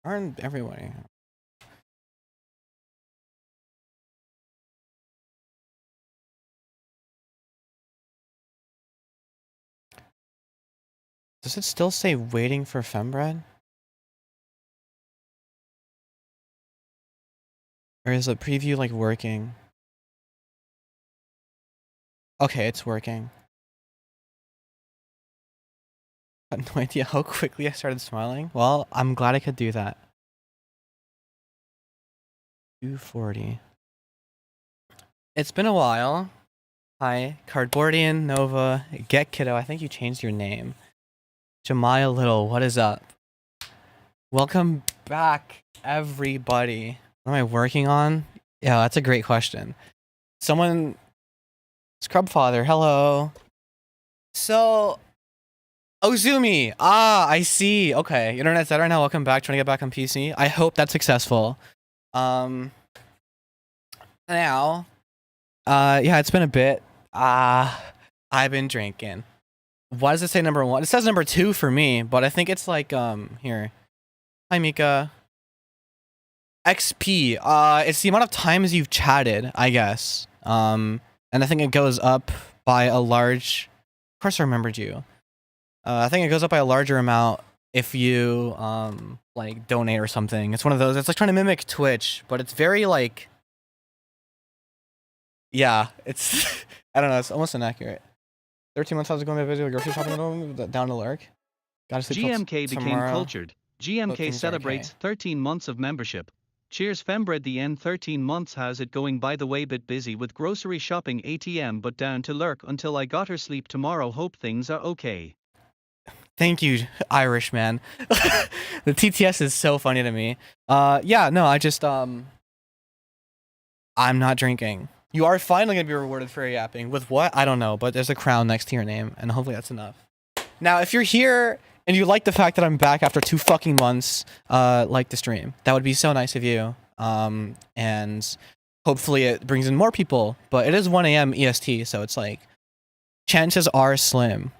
Aren't everybody? Does it still say waiting for fembread? Or is the preview like working? Okay, it's working. I had no idea how quickly I started smiling. Well, I'm glad I could do that. 240. It's been a while. Hi, Cardboardian, Nova, Get Kiddo. I think you changed your name. Jemiah Little, what is up? Welcome back, everybody. What am I working on? Yeah, that's a great question. Someone, Scrubfather, hello. So, Ozumi, I see. Okay, internet's better now. Welcome back. Trying to get back on PC. I hope that's successful. Now, yeah, it's been a bit. I've been drinking. Why does it say number 1? It says number 2 for me, but I think it's like here. Hi Mika. XP. It's the amount of times you've chatted, I guess. And I think it goes up by a large. Of course, I remembered you. I think it goes up by a larger amount if you like donate or something. It's one of those. It's like trying to mimic Twitch, but it's very like. Yeah, it's. I don't know. It's almost inaccurate. 13 months I was going to visit grocery shopping down to Lurk. Gotta sleep GMK became cultured. GMK celebrates 13 months of membership. Cheers fembread the end 13 months. How's it going? By the way, bit busy with grocery shopping ATM but down to Lurk until I got her sleep tomorrow. Hope things are okay. Thank you, Irish man. The TTS is so funny to me. Yeah, no, I just I'm not drinking. You are finally gonna be rewarded for yapping. With what? I don't know, but there's a crown next to your name, and hopefully that's enough. Now, if you're here and you like the fact that I'm back after 2 fucking months, like the stream, that would be so nice of you. And hopefully it brings in more people. But it is 1 a.m. EST, so it's like chances are slim.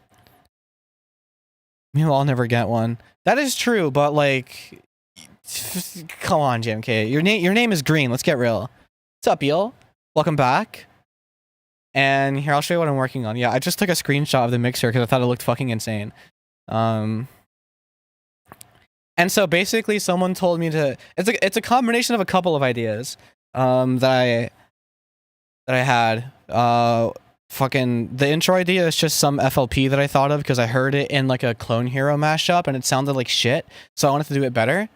Maybe I'll never get one. That is true, but like, come on, JMK. Your name is Green. Let's get real. What's up, Eel? Welcome back. And here, I'll show you what I'm working on. Yeah, I just took a screenshot of the mixer because I thought it looked fucking insane. And so basically someone told me to, it's a combination of a couple of ideas, that I had. Fucking, the intro idea is just some FLP that I thought of because I heard it in like a Clone Hero mashup and it sounded like shit. So I wanted to do it better.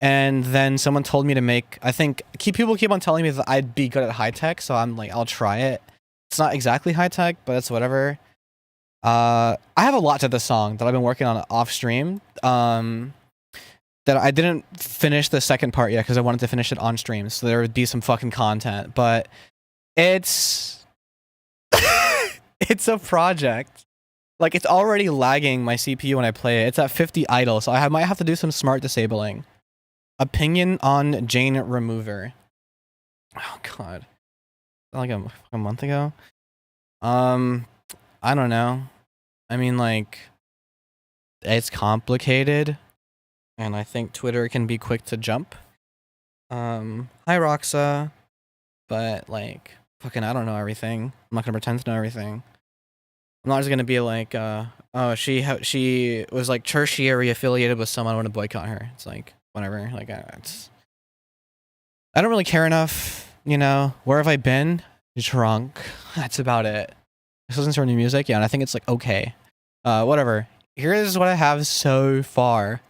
And then someone told me to make, I think, people keep on telling me that I'd be good at high tech, so I'm like, I'll try it. It's not exactly high tech, but it's whatever. I have a lot to this song that I've been working on off stream. That I didn't finish the second part yet because I wanted to finish it on stream, so there would be some fucking content. But it's it's a project. Like, it's already lagging my CPU when I play it. It's at 50 idle, so I might have to do some smart disabling. Opinion on Jane Remover. Oh god, like a month ago. I don't know. I mean, like, it's complicated, and I think Twitter can be quick to jump. Hi Roxa, but like, fucking, I don't know everything. I'm not gonna pretend to know everything. I'm not just gonna be like, oh, she was like tertiary affiliated with someone. I want to boycott her. It's like, whatever. Like, I don't really care enough. You know, where have I been? Drunk. That's about it. This isn't new music, yeah, and I think it's like okay. Whatever. Here is what I have so far.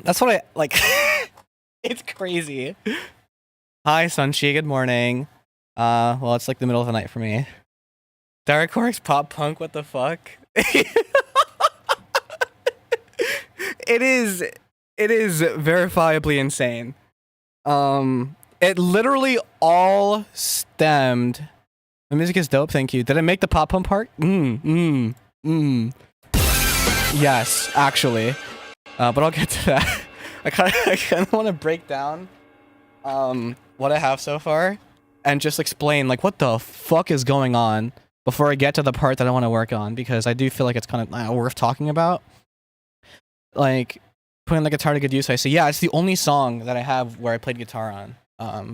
That's what I like. It's crazy. Hi, Sunchi. Good morning. Well, it's like the middle of the night for me. Dariacore's pop punk. What the fuck? It is verifiably insane. It literally all stemmed. The music is dope. Thank you. Did it make the pop punk part? Yes, actually. But I'll get to that. I kind of want to break down what I have so far and just explain like what the fuck is going on before I get to the part that I want to work on, because I do feel like it's kind of worth talking about. Like putting the guitar to good use. I say, yeah, it's the only song that I have where I played guitar on.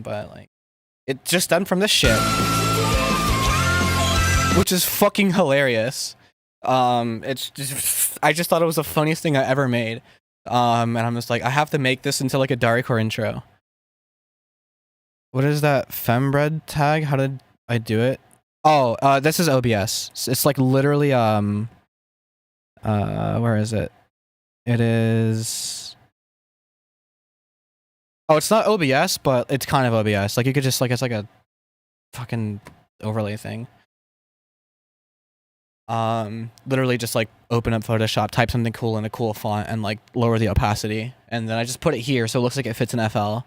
But like it just stemmed from this shit, which is fucking hilarious. It's just, I just thought it was the funniest thing I ever made. And I'm just like, I have to make this into like a dariacore intro. What is that fembread tag? How did I do it? Oh, this is OBS. It's like literally, where is it? It is, oh, it's not OBS, but it's kind of OBS. Like you could just like, it's like a fucking overlay thing. Literally just like open up Photoshop, type something cool in a cool font, and like lower the opacity, and then I just put it here so it looks like it fits in FL.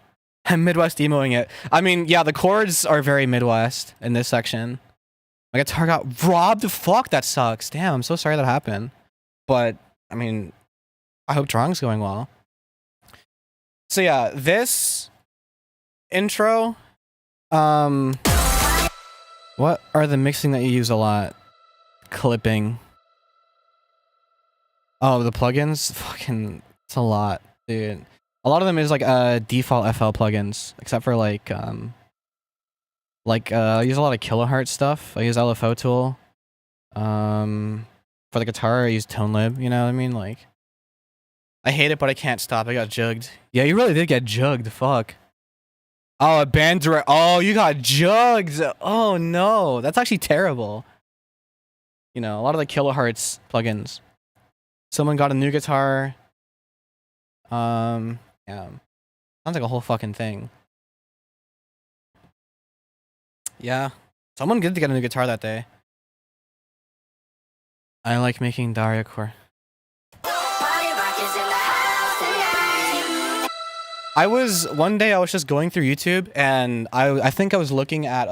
I'm Midwest emoing it. I mean, yeah, the chords are very Midwest in this section. My guitar got robbed. Fuck, that sucks. Damn, I'm so sorry that happened. But I mean, I hope drawing's going well. So yeah, this intro, what are the mixing that you use a lot? Clipping. Oh, the plugins? Fucking, it's a lot, dude. A lot of them is like default FL plugins, except for like I use a lot of kilohertz stuff. I use LFO tool. For the guitar, I use ToneLib. You know what I mean? Like, I hate it, but I can't stop. I got jugged. Yeah, you really did get jugged. Fuck. Oh, a band direct. Oh, you got jugged. Oh no, that's actually terrible. You know, a lot of the kilohertz plugins. Someone got a new guitar. Yeah. Sounds like a whole fucking thing. Yeah. Someone did get a new guitar that day. I like making dariacore. One day I was just going through YouTube and I think I was looking at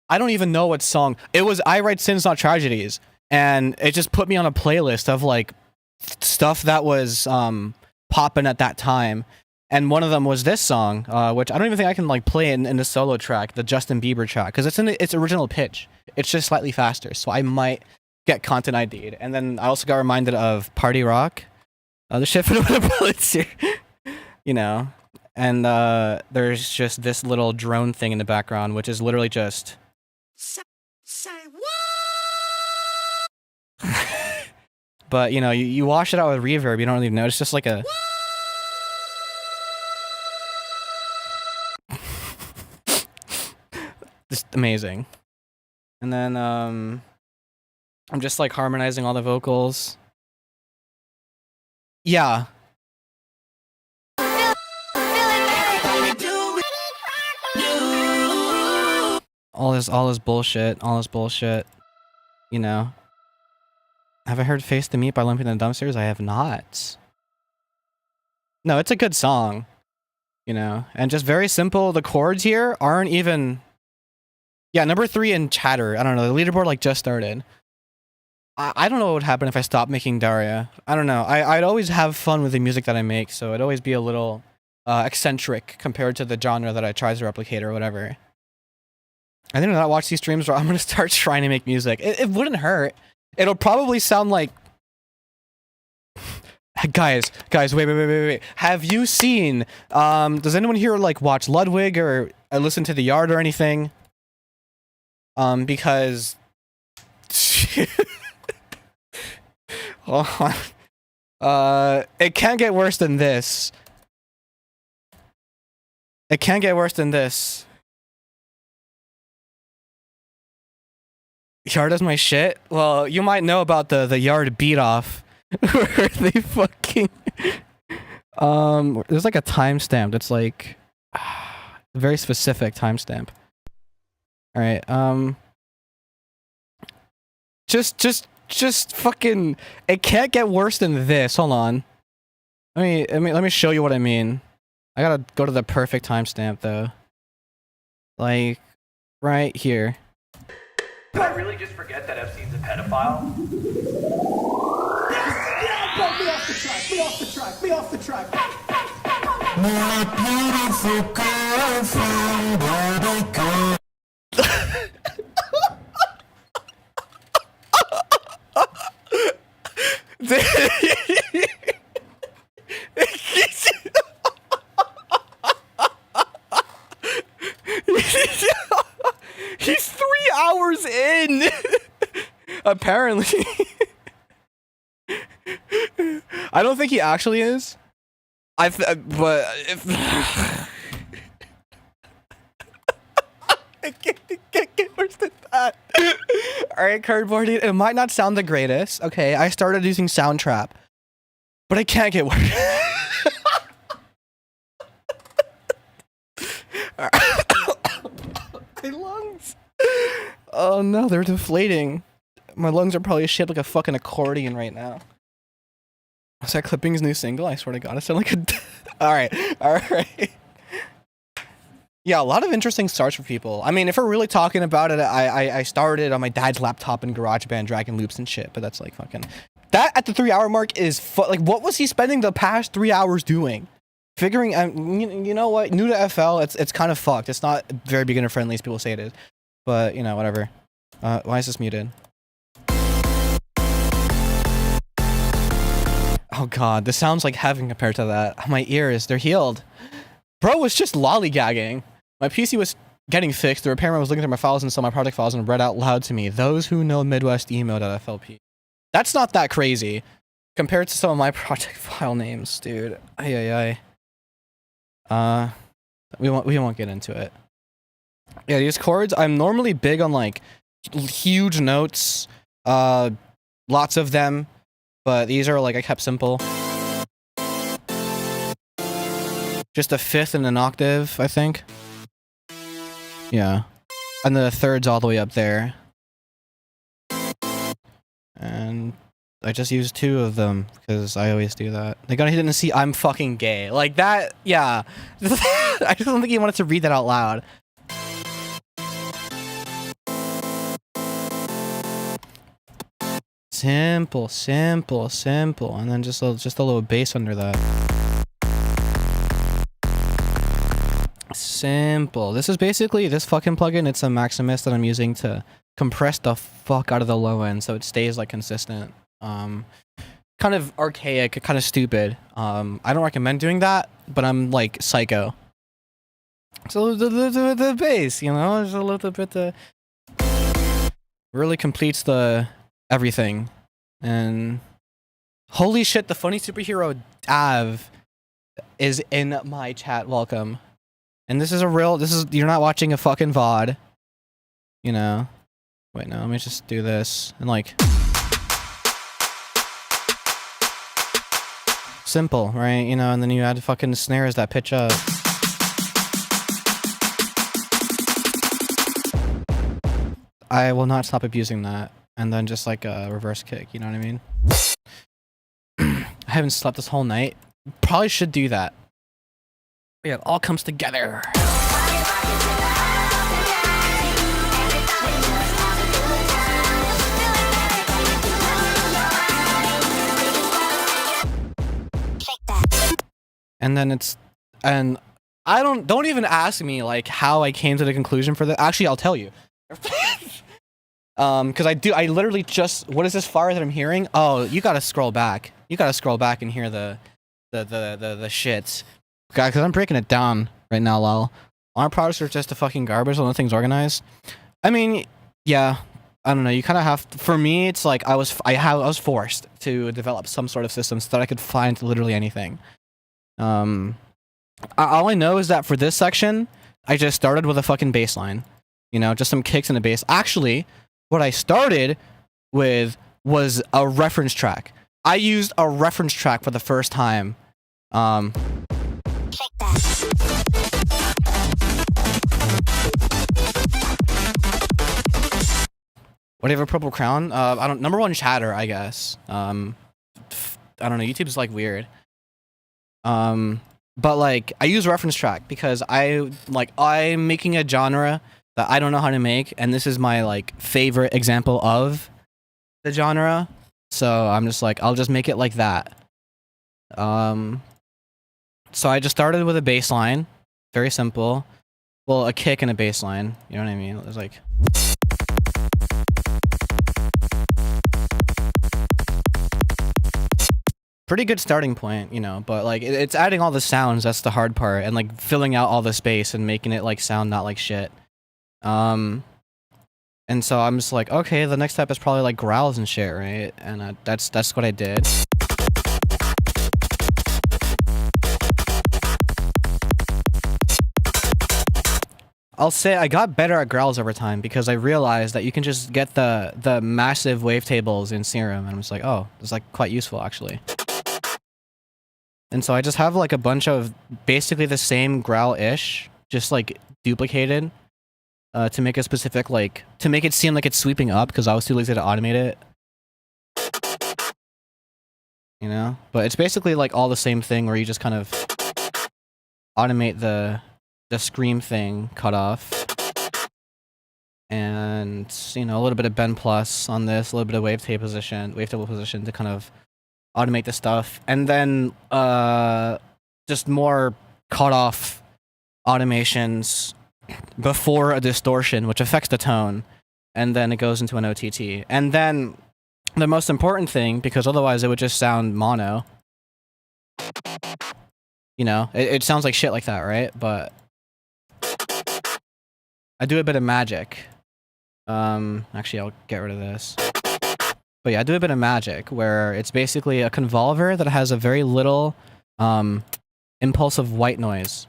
I don't even know what song. It was I Write Sins Not Tragedies, and it just put me on a playlist of like stuff that was popping at that time. And one of them was this song, which I don't even think I can like play in the solo track, the Justin Bieber track, because it's in its original pitch. It's just slightly faster, so I might get content ID'd. And then I also got reminded of Party Rock, the shit for the bullets here, you know. And there's just this little drone thing in the background, which is literally just. Say what? But you know, you wash it out with reverb, you don't really know. It's just like a. Just amazing. And then I'm just like harmonizing all the vocals. Yeah. All this bullshit. You know. Have I heard Face the Meat by Lumping the Dumpsters? I have not. No, it's a good song. You know, and just very simple. The chords here aren't even. Yeah, number 3 in chatter. I don't know. The leaderboard like just started. I don't know what would happen if I stopped making Daria. I don't know. I'd always have fun with the music that I make, so it'd always be a little eccentric compared to the genre that I try to replicate or whatever. I think when I watch these streams, I'm gonna start trying to make music. It wouldn't hurt. It'll probably sound like. Guys, wait. Have you seen? Does anyone here like watch Ludwig or listen to The Yard or anything? Because. Hold on. It can't get worse than this. It can't get worse than this. Yard is my shit? Well, you might know about the Yard beat off. Where they fucking There's like a timestamp that's like a very specific timestamp. All right. Just fucking. It can't get worse than this. Hold on. Let me show you what I mean. I gotta go to the perfect timestamp though. Like, right here. Did I really just forget that Epstein's a pedophile? Me off the track, me off the track, me off the track. My beautiful girlfriend, where they go? He's 3 hours in. Apparently. I don't think he actually is. But if it can't get worse than that. All right, cardboard. It might not sound the greatest. Okay, I started using Soundtrap, but it can't get worse. My lungs. Oh no, they're deflating. My lungs are probably shaped like a fucking accordion right now. Was that Clipping's new single? I swear to God, I sound like a. All right. Yeah, a lot of interesting starts for people. I mean, if we're really talking about it, I started on my dad's laptop in GarageBand, dragging loops and shit. But that's like fucking. That at the 3 hour mark is like, what was he spending the past 3 hours doing? Figuring, you know what? New to FL, it's kind of fucked. It's not very beginner friendly as people say it is. But you know, whatever. Why is this muted? Oh god, this sounds like heaven compared to that. My ears, they're healed. Bro was just lollygagging. My PC was getting fixed. The repairman was looking through my files and saw my project files and read out loud to me, "Those who know Midwest emo.flp." That's not that crazy compared to some of my project file names, dude. We won't get into it. Yeah, these chords, I'm normally big on like huge notes, lots of them, but these are like I kept simple. Just a fifth and an octave, I think. Yeah. And the third's all the way up there. And I just used 2 of them because I always do that. He didn't see I'm fucking gay. Like that, yeah. I just don't think he wanted to read that out loud. Simple, simple, simple. And then just a little bass under that. Simple. This is basically this fucking plugin. It's a Maximus that I'm using to compress the fuck out of the low end so it stays like consistent. Kind of archaic, kind of stupid. I don't recommend doing that, but I'm like psycho. So the bass, you know, just a little bit really completes the everything. And holy shit, the funny superhero Dav is in my chat. Welcome. And you're not watching a fucking VOD. You know. Wait, no, let me just do this. And like. Simple, right? You know, and then you add fucking snares that pitch up. I will not stop abusing that. And then just like a reverse kick, you know what I mean? I haven't slept this whole night. Probably should do that. Yeah, it all comes together. And then and I don't even ask me like how I came to the conclusion for that. Actually, I'll tell you. Because I literally just, what is this fire that I'm hearing? Oh, you gotta scroll back. You gotta scroll back and hear the shits. Because I'm breaking it down right now, lol. Our products are just a fucking garbage. All nothing's organized. I mean, yeah. I don't know. You kind of have to, for me, it's like I was forced to develop some sort of system so that I could find literally anything. All I know is that for this section, I just started with a fucking bass line. You know, just some kicks and a bass. Actually, what I started with was a reference track. I used a reference track for the first time What do you have a purple crown? I don't. Number one chatter, I guess. I don't know. YouTube's like weird. But like I use reference track because I'm making a genre that I don't know how to make, and this is my like favorite example of the genre. So I'm just like, I'll just make it like that. So I just started with a bass line, very simple. Well, a kick and a bass line. You know what I mean? It was like. Pretty good starting point, you know, but like it's adding all the sounds, that's the hard part, and like filling out all the space and making it like sound not like shit. And so I'm just like, okay, the next step is probably like growls and shit, right? And that's what I did. I'll say I got better at growls over time because I realized that you can just get the massive wavetables in Serum, and I'm just like, oh, it's like quite useful actually. And so I just have like a bunch of basically the same growl-ish, just like duplicated, to make a specific like to make it seem like it's sweeping up because I was too lazy to automate it. You know, but it's basically like all the same thing where you just kind of automate the scream thing cut off, and you know, a little bit of bend plus on this, a little bit of wavetable position to kind of automate the stuff, and then just more cut off automations before a distortion, which affects the tone, and then it goes into an OTT. And then the most important thing, because otherwise it would just sound mono. You know, it sounds like shit like that, right? But I do a bit of magic. Actually, I'll get rid of this. But yeah, I do a bit of magic where it's basically a convolver that has a very little impulse of white noise.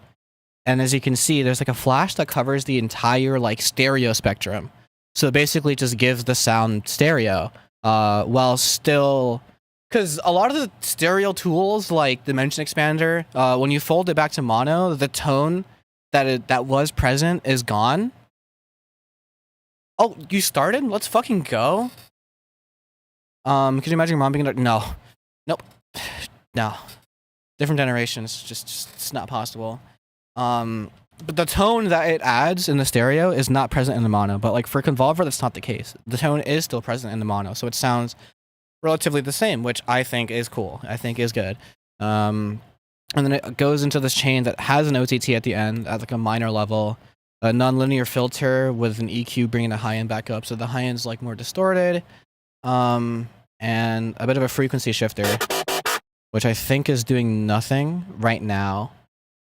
And as you can see, there's like a flash that covers the entire like stereo spectrum. So it basically just gives the sound stereo while still... Because a lot of the stereo tools like Dimension Expander, when you fold it back to mono, the tone that was present is gone. Oh, you started? Let's fucking go. Could you imagine your mom being like, no. Nope. No. Different generations. Just it's not possible. But the tone that it adds in the stereo is not present in the mono. But like for Convolver, that's not the case. The tone is still present in the mono, so it sounds relatively the same, which I think is cool. I think is good. And then it goes into this chain that has an OTT at the end at like a minor level. A nonlinear filter with an EQ bringing the high end back up, so the high end's like more distorted. And a bit of a frequency shifter, which I think is doing nothing right now.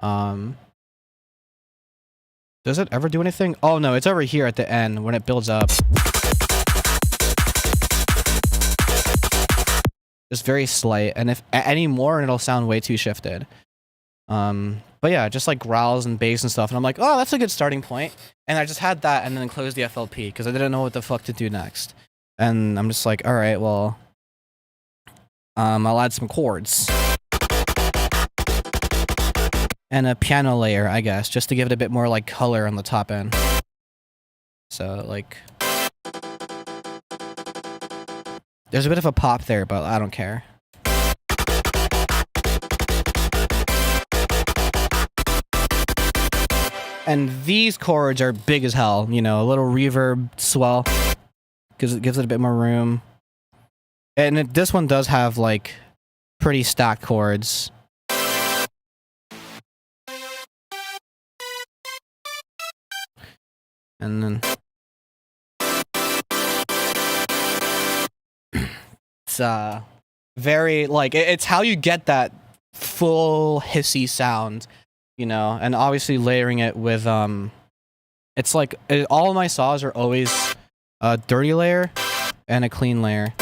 Does it ever do anything? Oh no, it's over here at the end when it builds up. Just very slight, and if any more, it'll sound way too shifted. But yeah, just like growls and bass and stuff, and I'm like, oh, that's a good starting point. And I just had that, and then closed the FLP because I didn't know what the fuck to do next. And I'm just like, all right, well, I'll add some chords and a piano layer, I guess, just to give it a bit more like color on the top end. So like, there's a bit of a pop there, but I don't care. And these chords are big as hell, you know, a little reverb swell, because it gives it a bit more room. And this one does have, like, pretty stacked chords. And then... it's, very, like, it's how you get that full hissy sound. You know, and obviously layering it with, it's like, all of my saws are always a dirty layer and a clean layer.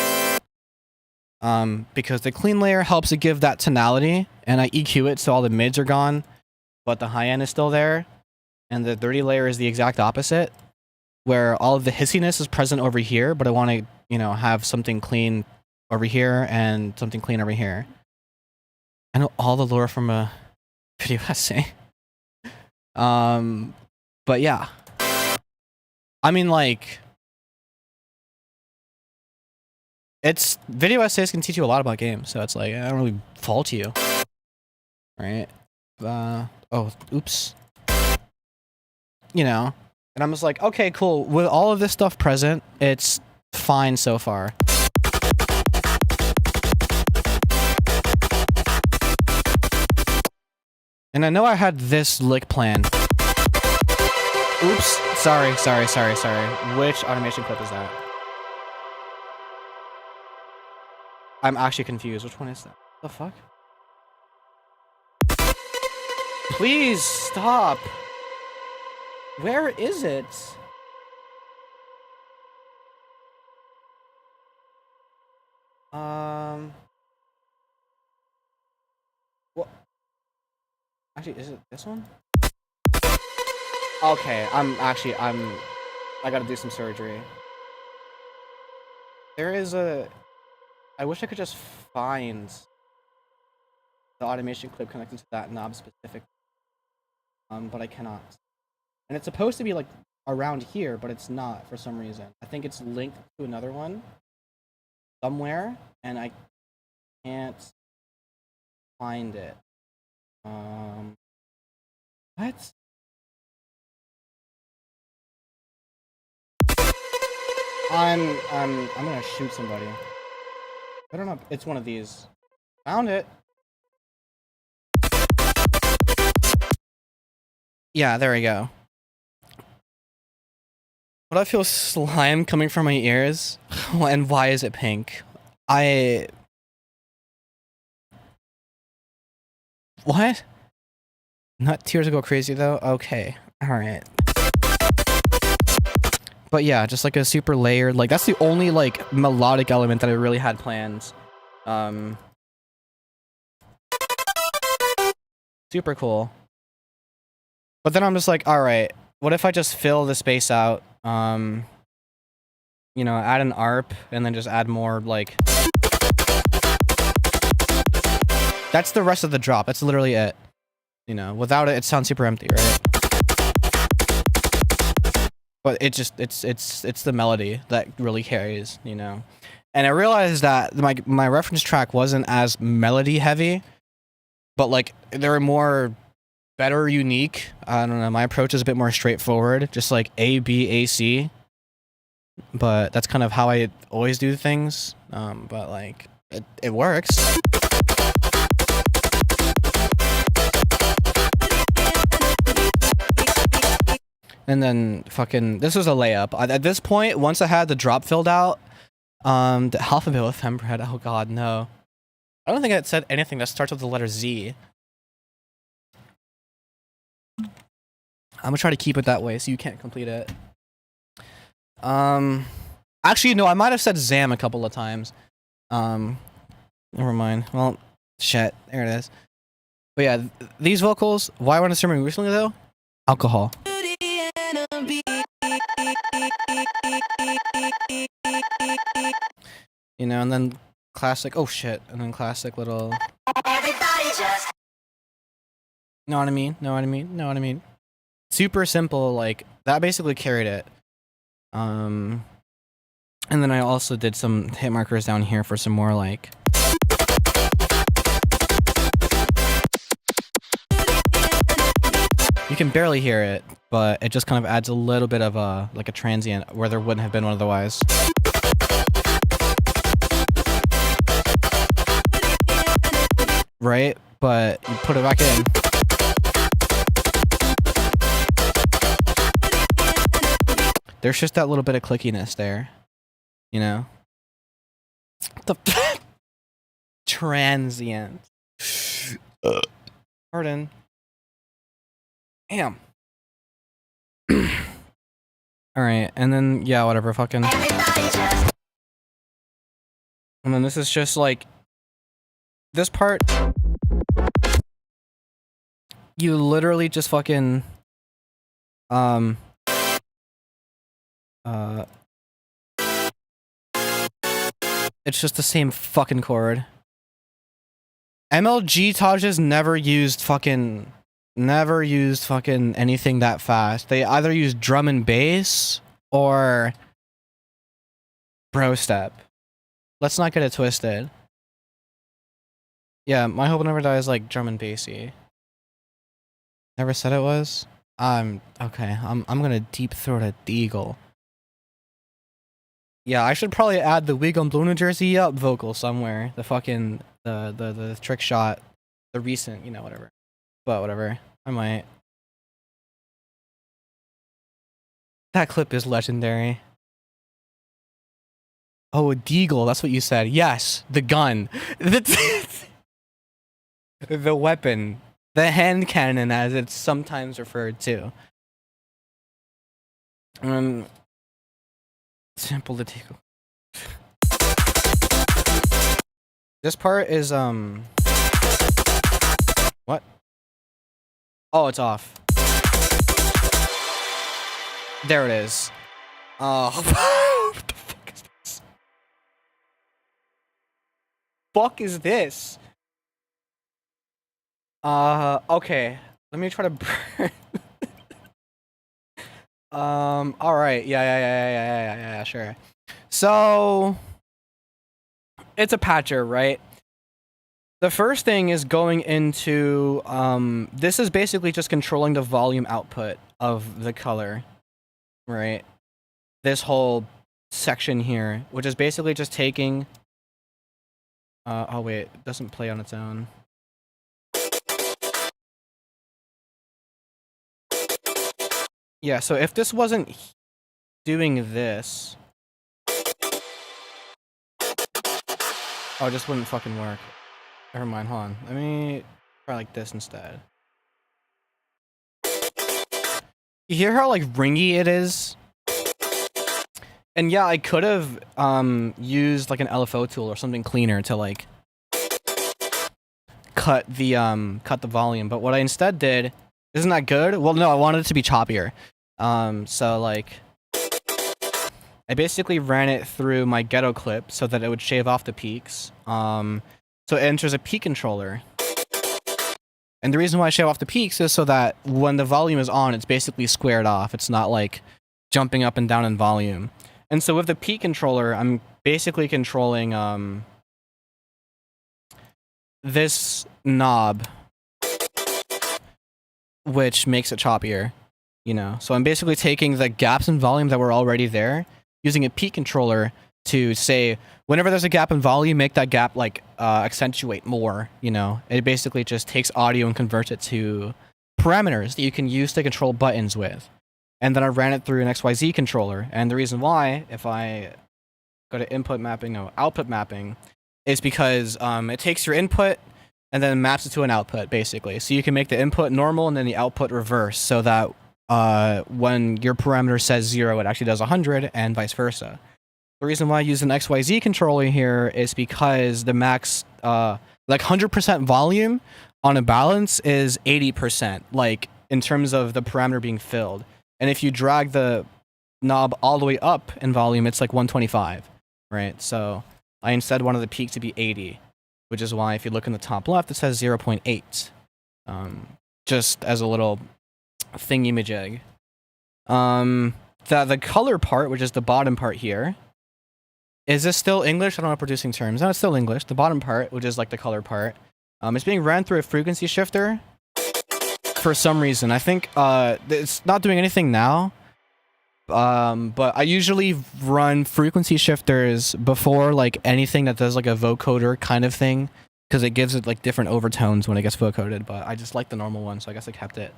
Because the clean layer helps it give that tonality, and I EQ it so all the mids are gone, but the high end is still there. And the dirty layer is the exact opposite, where all of the hissiness is present over here, but I want to, you know, have something clean over here and something clean over here. I know all the lore from a video essay. But yeah. I mean, like, it's video essays can teach you a lot about games, so it's like I don't really fault you, right? Oh, oops. You know, and I'm just like, okay, cool. With all of this stuff present, it's fine so far. And I know I had this lick plan. Oops. Sorry. Which automation clip is that? I'm actually confused. Which one is that? The fuck? Please stop. Where is it? What? Actually, is it this one? Okay, I gotta do some surgery. There is a... I wish I could just find the automation clip connected to that knob specific. But I cannot. And it's supposed to be like around here, but it's not for some reason. I think it's linked to another one somewhere, and I can't find it. What? I'm gonna shoot somebody. I don't know. It's one of these. Found it. Yeah, there we go. What I feel slime coming from my ears, and why is it pink? What? Not tears go crazy though? Okay. Alright. But yeah, just like a super layered, like that's the only like melodic element that I really had planned. Super cool. But then I'm just like, alright, what if I just fill the space out? You know, add an ARP and then just add more like... That's the rest of the drop. That's literally it. You know, without it, it sounds super empty, right? But it just, it's the melody that really carries, you know? And I realized that my reference track wasn't as melody heavy, but like there are more better unique. I don't know, my approach is a bit more straightforward, just like A, B, A, C. But that's kind of how I always do things. But like it works. And then fucking, this was a layup. At this point, once I had the drop filled out, the alphabet with fembread, oh god, no. I don't think it said anything that starts with the letter Z. I'm gonna try to keep it that way so you can't complete it. Actually, no, I might have said Zam a couple of times. Never mind. Well, shit, there it is. But yeah, these vocals, why I went to streaming recently though? Alcohol. You know, and then classic, oh shit, and then classic little... Everybody just... Know what I mean? Know what I mean? Know what I mean? Super simple, like, that basically carried it. And then I also did some hit markers down here for some more, like... You can barely hear it, but it just kind of adds a little bit of a, like a transient where there wouldn't have been one otherwise. Right? But you put it back in. There's just that little bit of clickiness there. You know? The transient. Pardon. Damn. Alright, and then, yeah, whatever, fucking... And then this is just, like... This part... You literally just fucking... It's just the same fucking chord. MLG Tajas never used fucking anything that fast. They either used drum and bass or bro step. Let's not get it twisted. Yeah, My Hope Never Dies like drum and bassy. Never said it was? Okay. I'm gonna deep throat a deagle. Yeah, I should probably add the Wig on Blue New Jersey up vocal somewhere. The fucking the trick shot, the recent, whatever. But whatever, I might. That clip is legendary. Oh, a deagle, that's what you said. Yes, the gun. The weapon. The hand cannon, as it's sometimes referred to. Simple to take. This part is what? Oh, it's off. There it is. Oh, what the fuck is this? Fuck is this? Okay. Let me try to burn. Alright. Yeah, sure. So, it's a patcher, right? The first thing is going into, this is basically just controlling the volume output of the color, right? This whole section here, which is basically just taking, oh wait, it doesn't play on its own. Yeah, so if this wasn't doing this, oh, it just wouldn't fucking work. Never mind, hold on. Let me try like this instead. You hear how like ringy it is? And yeah, I could have used like an LFO tool or something cleaner to like cut the volume, but what I instead did, isn't that good? Well, no, I wanted it to be choppier. So like I basically ran it through my ghetto clip so that it would shave off the peaks. So it enters a peak controller. And the reason why I shave off the peaks is so that when the volume is on, it's basically squared off. It's not like jumping up and down in volume. And so with the peak controller, I'm basically controlling this knob, which makes it choppier, So I'm basically taking the gaps in volume that were already there, using a peak controller to say, whenever there's a gap in volume, make that gap like accentuate more, It basically just takes audio and converts it to parameters that you can use to control buttons with. And then I ran it through an XYZ controller. And the reason why, if I go to input mapping, no, output mapping, is because it takes your input and then maps it to an output, basically. So you can make the input normal and then the output reverse, so that when your parameter says 0, it actually does 100, and vice versa. The reason why I use an XYZ controller here is because the max, like 100% volume on a balance is 80%, like in terms of the parameter being filled. And if you drag the knob all the way up in volume, it's like 125, right? So I instead wanted the peak to be 80, which is why if you look in the top left, it says 0.8, just as a little thingy-majig. The color part, which is the bottom part here, is this still English? I don't know producing terms. No, it's still English. The bottom part, which is like the color part, it's being ran through a frequency shifter for some reason. I think it's not doing anything now, but I usually run frequency shifters before like anything that does like a vocoder kind of thing, because it gives it like different overtones when it gets vocoded, but I just like the normal one, so I guess I kept it.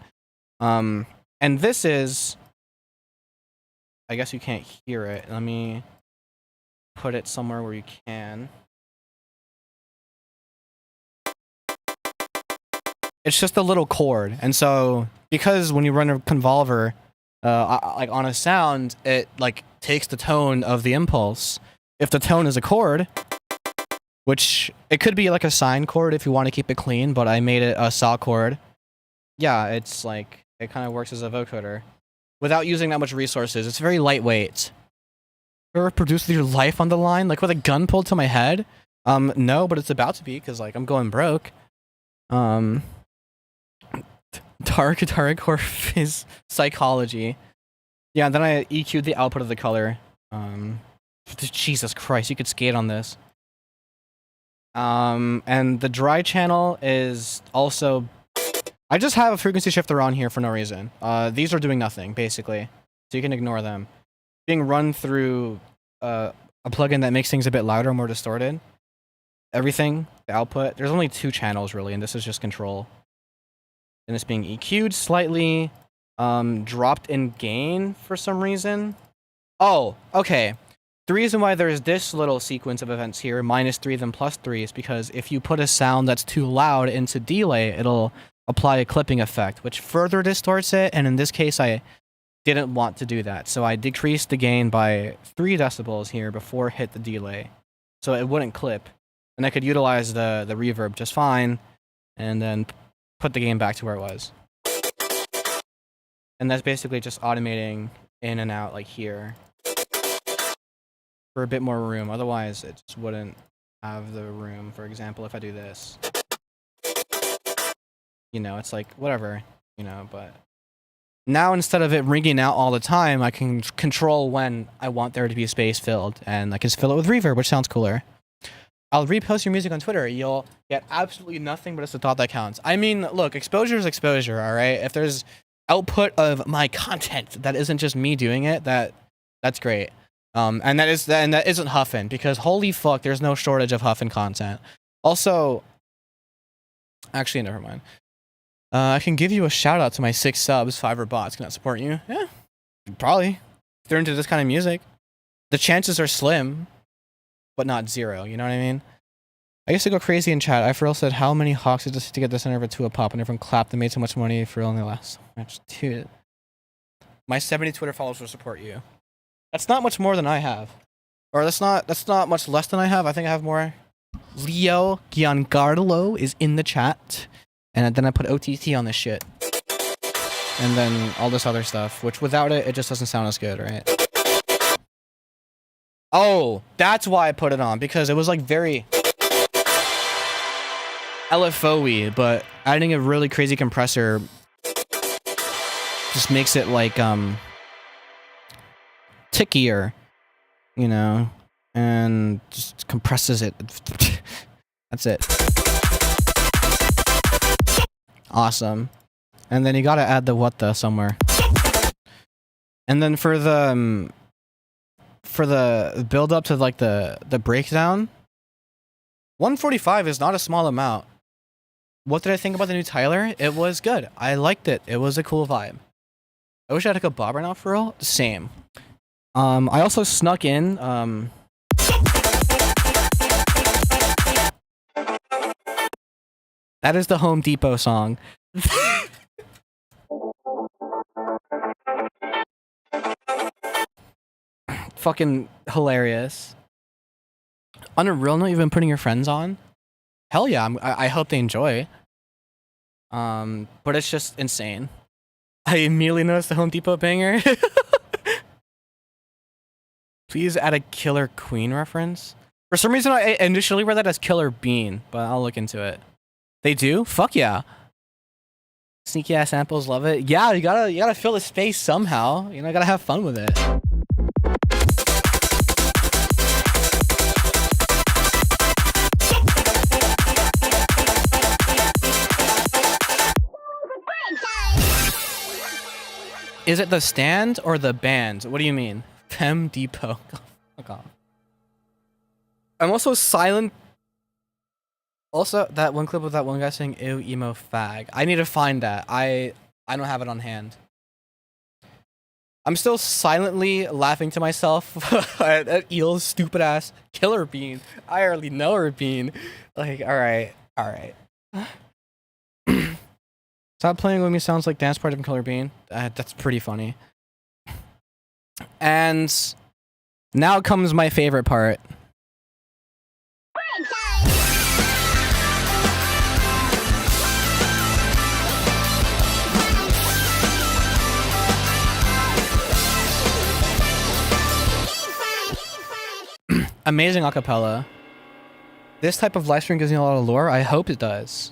And this is, I guess you can't hear it. Let me put it somewhere where you can. It's just a little chord, and so because when you run a convolver, like on a sound, it like takes the tone of the impulse. If the tone is a chord, which it could be like a sine chord if you want to keep it clean, but I made it a saw chord. Yeah, it's like it kind of works as a vocoder without using that much resources. It's very lightweight. Ever produced your life on the line, like with a gun pulled to my head? No, but it's about to be, because like I'm going broke. Um, dariacore is psychology. Yeah, and then I EQ'd the output of the color. Jesus Christ, you could skate on this. And the dry channel is also... I just have a frequency shifter on here for no reason. These are doing nothing, basically. So you can ignore them. Being run through a plugin that makes things a bit louder, more distorted. Everything, the output. There's only 2 channels, really, and this is just control. And it's being EQ'd slightly. Dropped in gain for some reason. Oh, okay. The reason why there's this little sequence of events here, -3 then +3, is because if you put a sound that's too loud into delay, it'll apply a clipping effect, which further distorts it, and in this case, I didn't want to do that. So I decreased the gain by 3 decibels here before it hit the delay, so it wouldn't clip. And I could utilize the reverb just fine, and then put the gain back to where it was. And that's basically just automating in and out like here for a bit more room. Otherwise, it just wouldn't have the room. For example, if I do this, you know, it's like whatever, you know, but now instead of it ringing out all the time, I can control when I want there to be space filled, and I can fill it with reverb, which sounds cooler. I'll repost your music on Twitter. You'll get absolutely nothing, but it's the thought that counts. I mean, look, exposure is exposure, all right? If there's output of my content that isn't just me doing it, that's great. And that isn't huffin, because holy fuck, there's no shortage of huffin content. Also, actually, never mind. I can give you a shout out to my 6 subs, 5 bots. Can that support you? Yeah, probably. If they're into this kind of music, the chances are slim, but not 0. You know what I mean? I used to go crazy in chat. I for real said, how many hawks did it to get this over to a pop, and everyone clapped and made so much money for real in the last match. Dude, my 70 Twitter followers will support you. That's not much more than I have. Or that's not much less than I have. I think I have more. Leo Giancarlo is in the chat. And then I put OTT on this shit. And then all this other stuff, which without it, it just doesn't sound as good, right? Oh, that's why I put it on, because it was like very LFO-y, but adding a really crazy compressor just makes it like tickier, you know, and just compresses it. That's it. Awesome. And then you gotta add the what the somewhere. And then for the build up to like the breakdown, 145 is not a small amount. What did I think about the new Tyler? It was good. I liked it. It was a cool vibe. I wish I had a bob right now for real. Same. I also snuck in that is the Home Depot song. Fucking hilarious. On a real note, you've been putting your friends on? Hell yeah, I hope they enjoy. But it's just insane. I immediately noticed the Home Depot banger. Please add a Killer Queen reference. For some reason, I initially read that as Killer Bean, but I'll look into it. They do? Fuck yeah. Sneaky ass samples, love it. Yeah, you gotta fill the space somehow. You know, gotta have fun with it. Is it the stand or the band? What do you mean? Fem Depot. Fuck off. I'm also silent. Also, that one clip of that one guy saying "ew, emo fag." I need to find that. I don't have it on hand. I'm still silently laughing to myself at Eel's stupid ass Killer Bean. I already know her Bean. Like, all right. Stop playing with me sounds like dance party from Killer Bean. That's pretty funny. And now comes my favorite part. Amazing acapella. This type of live stream gives me a lot of lore. I hope it does.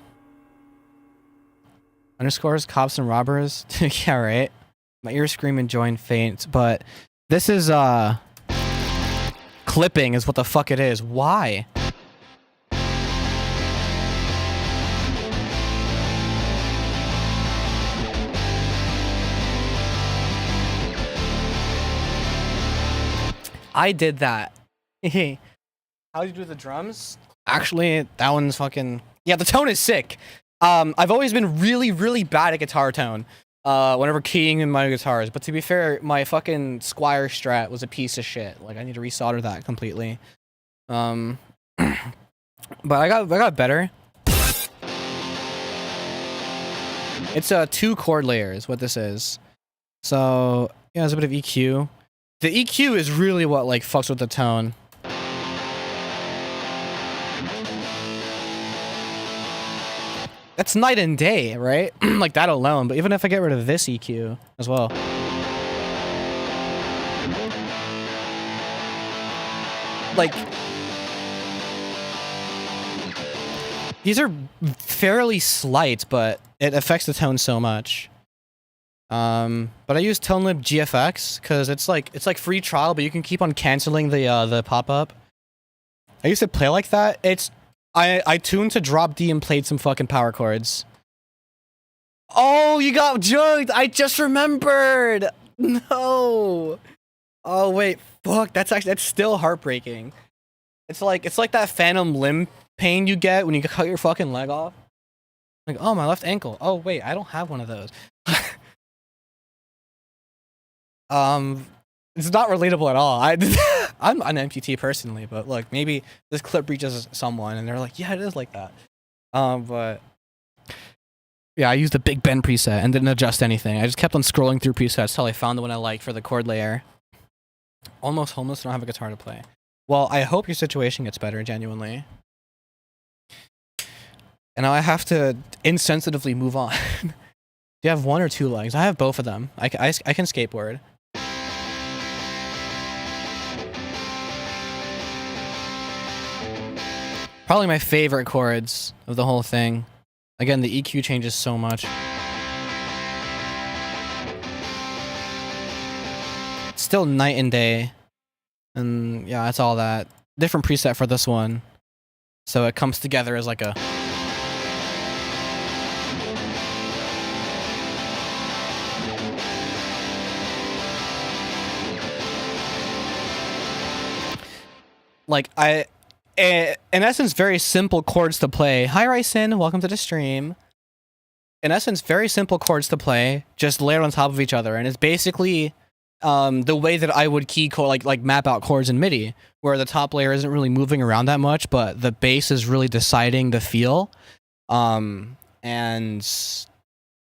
Underscores, cops and robbers. Yeah, right. My ears scream and join faint, but this is clipping is what the fuck it is. Why? I did that. How do you do the drums? Actually, that one's fucking... Yeah, the tone is sick. I've always been really, really bad at guitar tone. Whenever keying in my guitars. But to be fair, my fucking Squire Strat was a piece of shit. Like, I need to resolder that completely. But I got better. It's 2 chord layers, what this is. So, yeah, there's a bit of EQ. The EQ is really what, like, fucks with the tone. That's night and day, right? Like that alone, but even if I get rid of this EQ as well. Like, these are fairly slight, but it affects the tone so much. But I use ToneLib GFX because it's like free trial, but you can keep on canceling the pop-up. I used to play like that. I tuned to drop D and played some fucking power chords. Oh, you got jugged! I just remembered! No! Oh wait, fuck, that's still heartbreaking. It's like that phantom limb pain you get when you cut your fucking leg off. Like, oh, my left ankle. Oh wait, I don't have one of those. It's not relatable at all. I'm an amputee personally, but look, maybe this clip reaches someone and they're like, yeah, it is like that. But yeah, I used the Big Ben preset and didn't adjust anything. I just kept on scrolling through presets till I found the one I liked for the chord layer. Almost homeless, don't have a guitar to play. Well, I hope your situation gets better, genuinely. And now I have to insensitively move on. Do you have 1 or 2 legs? I have both of them. I can skateboard. Probably my favorite chords of the whole thing. Again, the EQ changes so much. Still night and day. And yeah, that's all that. Different preset for this one. So it comes together as like a... Like, in essence, very simple chords to play. Hi, Ryson. Welcome to the stream. In essence, very simple chords to play, just layered on top of each other. And it's basically the way that I would key chord, like map out chords in MIDI, where the top layer isn't really moving around that much, but the bass is really deciding the feel. Or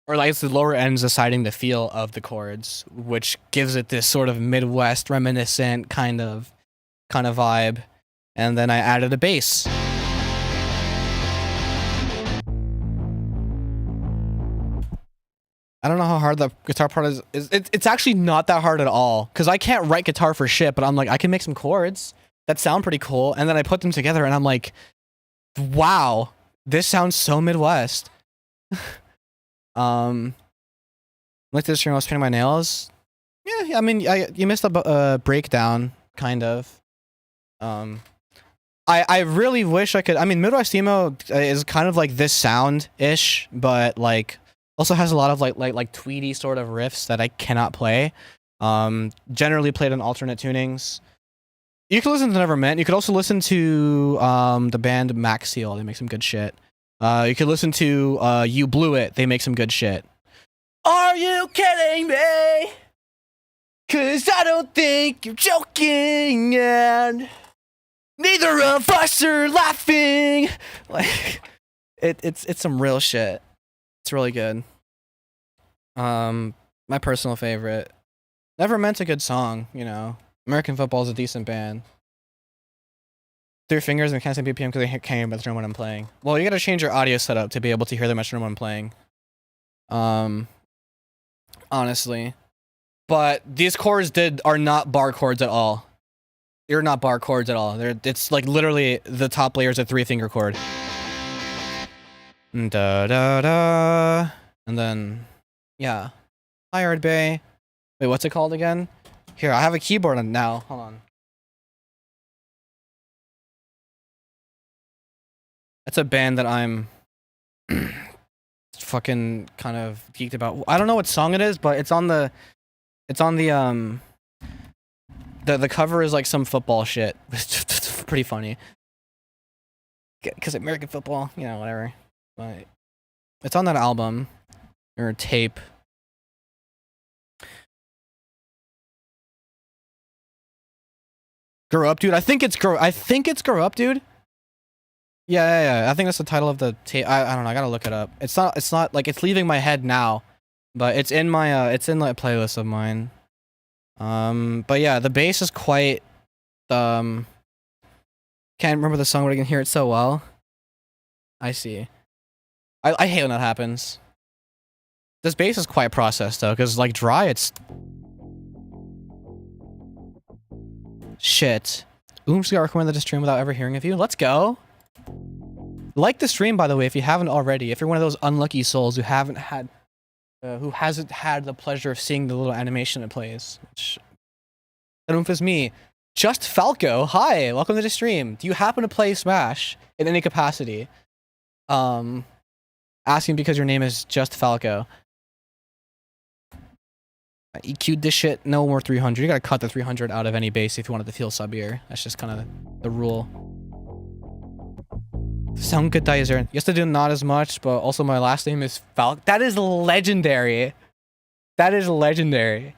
like it's the lower ends deciding the feel of the chords, which gives it this sort of Midwest reminiscent kind of vibe. And then I added a bass. I don't know how hard the guitar part is. It's actually not that hard at all, because I can't write guitar for shit, but I'm like, I can make some chords that sound pretty cool, and then I put them together, and I'm like, wow, this sounds so Midwest. Like this stream, I was painting my nails. Yeah, I mean, you missed a breakdown, kind of. I really wish I could. I mean, Midwest emo is kind of like this sound-ish, but like also has a lot of like tweedy sort of riffs that I cannot play. Generally played in alternate tunings. You can listen to Never Meant. You could also listen to the band Max Seal. They make some good shit. You could listen to You Blew It. They make some good shit. Are you kidding me? 'Cause I don't think you're joking, and neither of us are laughing. Like, it's some real shit. It's really good. My personal favorite. Never Meant a good song, you know. American Football is a decent band. 3 fingers and can't say BPM because I can't hear metronome when I'm playing. Well, you gotta change your audio setup to be able to hear the metronome when I'm playing. Honestly. But these chords are not bar chords at all. They're not bar chords at all. It's like literally the top layer is a 3-finger chord. Da da da And then, yeah. Hired Bay. Wait, what's it called again? Here, I have a keyboard on now. Hold on. It's a band that I'm fucking kind of geeked about. I don't know what song it is, but it's on the the cover is like some football shit. It's pretty funny. Cause American football, you know, whatever. But it's on that album or tape. Grow Up, dude. I think it's Grow Up, dude. Yeah. I think that's the title of the tape. I don't know. I gotta look it up. It's not like it's leaving my head now, but it's in my it's in like a playlist of mine. But yeah, the bass is quite can't remember the song, but I can hear it so well. I see. I hate when that happens. This bass is quite processed though, because like dry, it's shit. Oom's got recommended the stream without ever hearing of you. Let's go. Like the stream, by the way, if you haven't already. If you're one of those unlucky souls who hasn't had the pleasure of seeing the little animation it plays. Which, that oomph is me. Just Falco. Hi, welcome to the stream. Do you happen to play Smash in any capacity? Asking because your name is Just Falco. I EQ'd this shit. No more 300. You gotta cut the 300 out of any base if you wanted to feel subbier. That's just kind of the rule. Sound good, Dizer. Used to do not as much, but also my last name is Falco. That is legendary. That is legendary.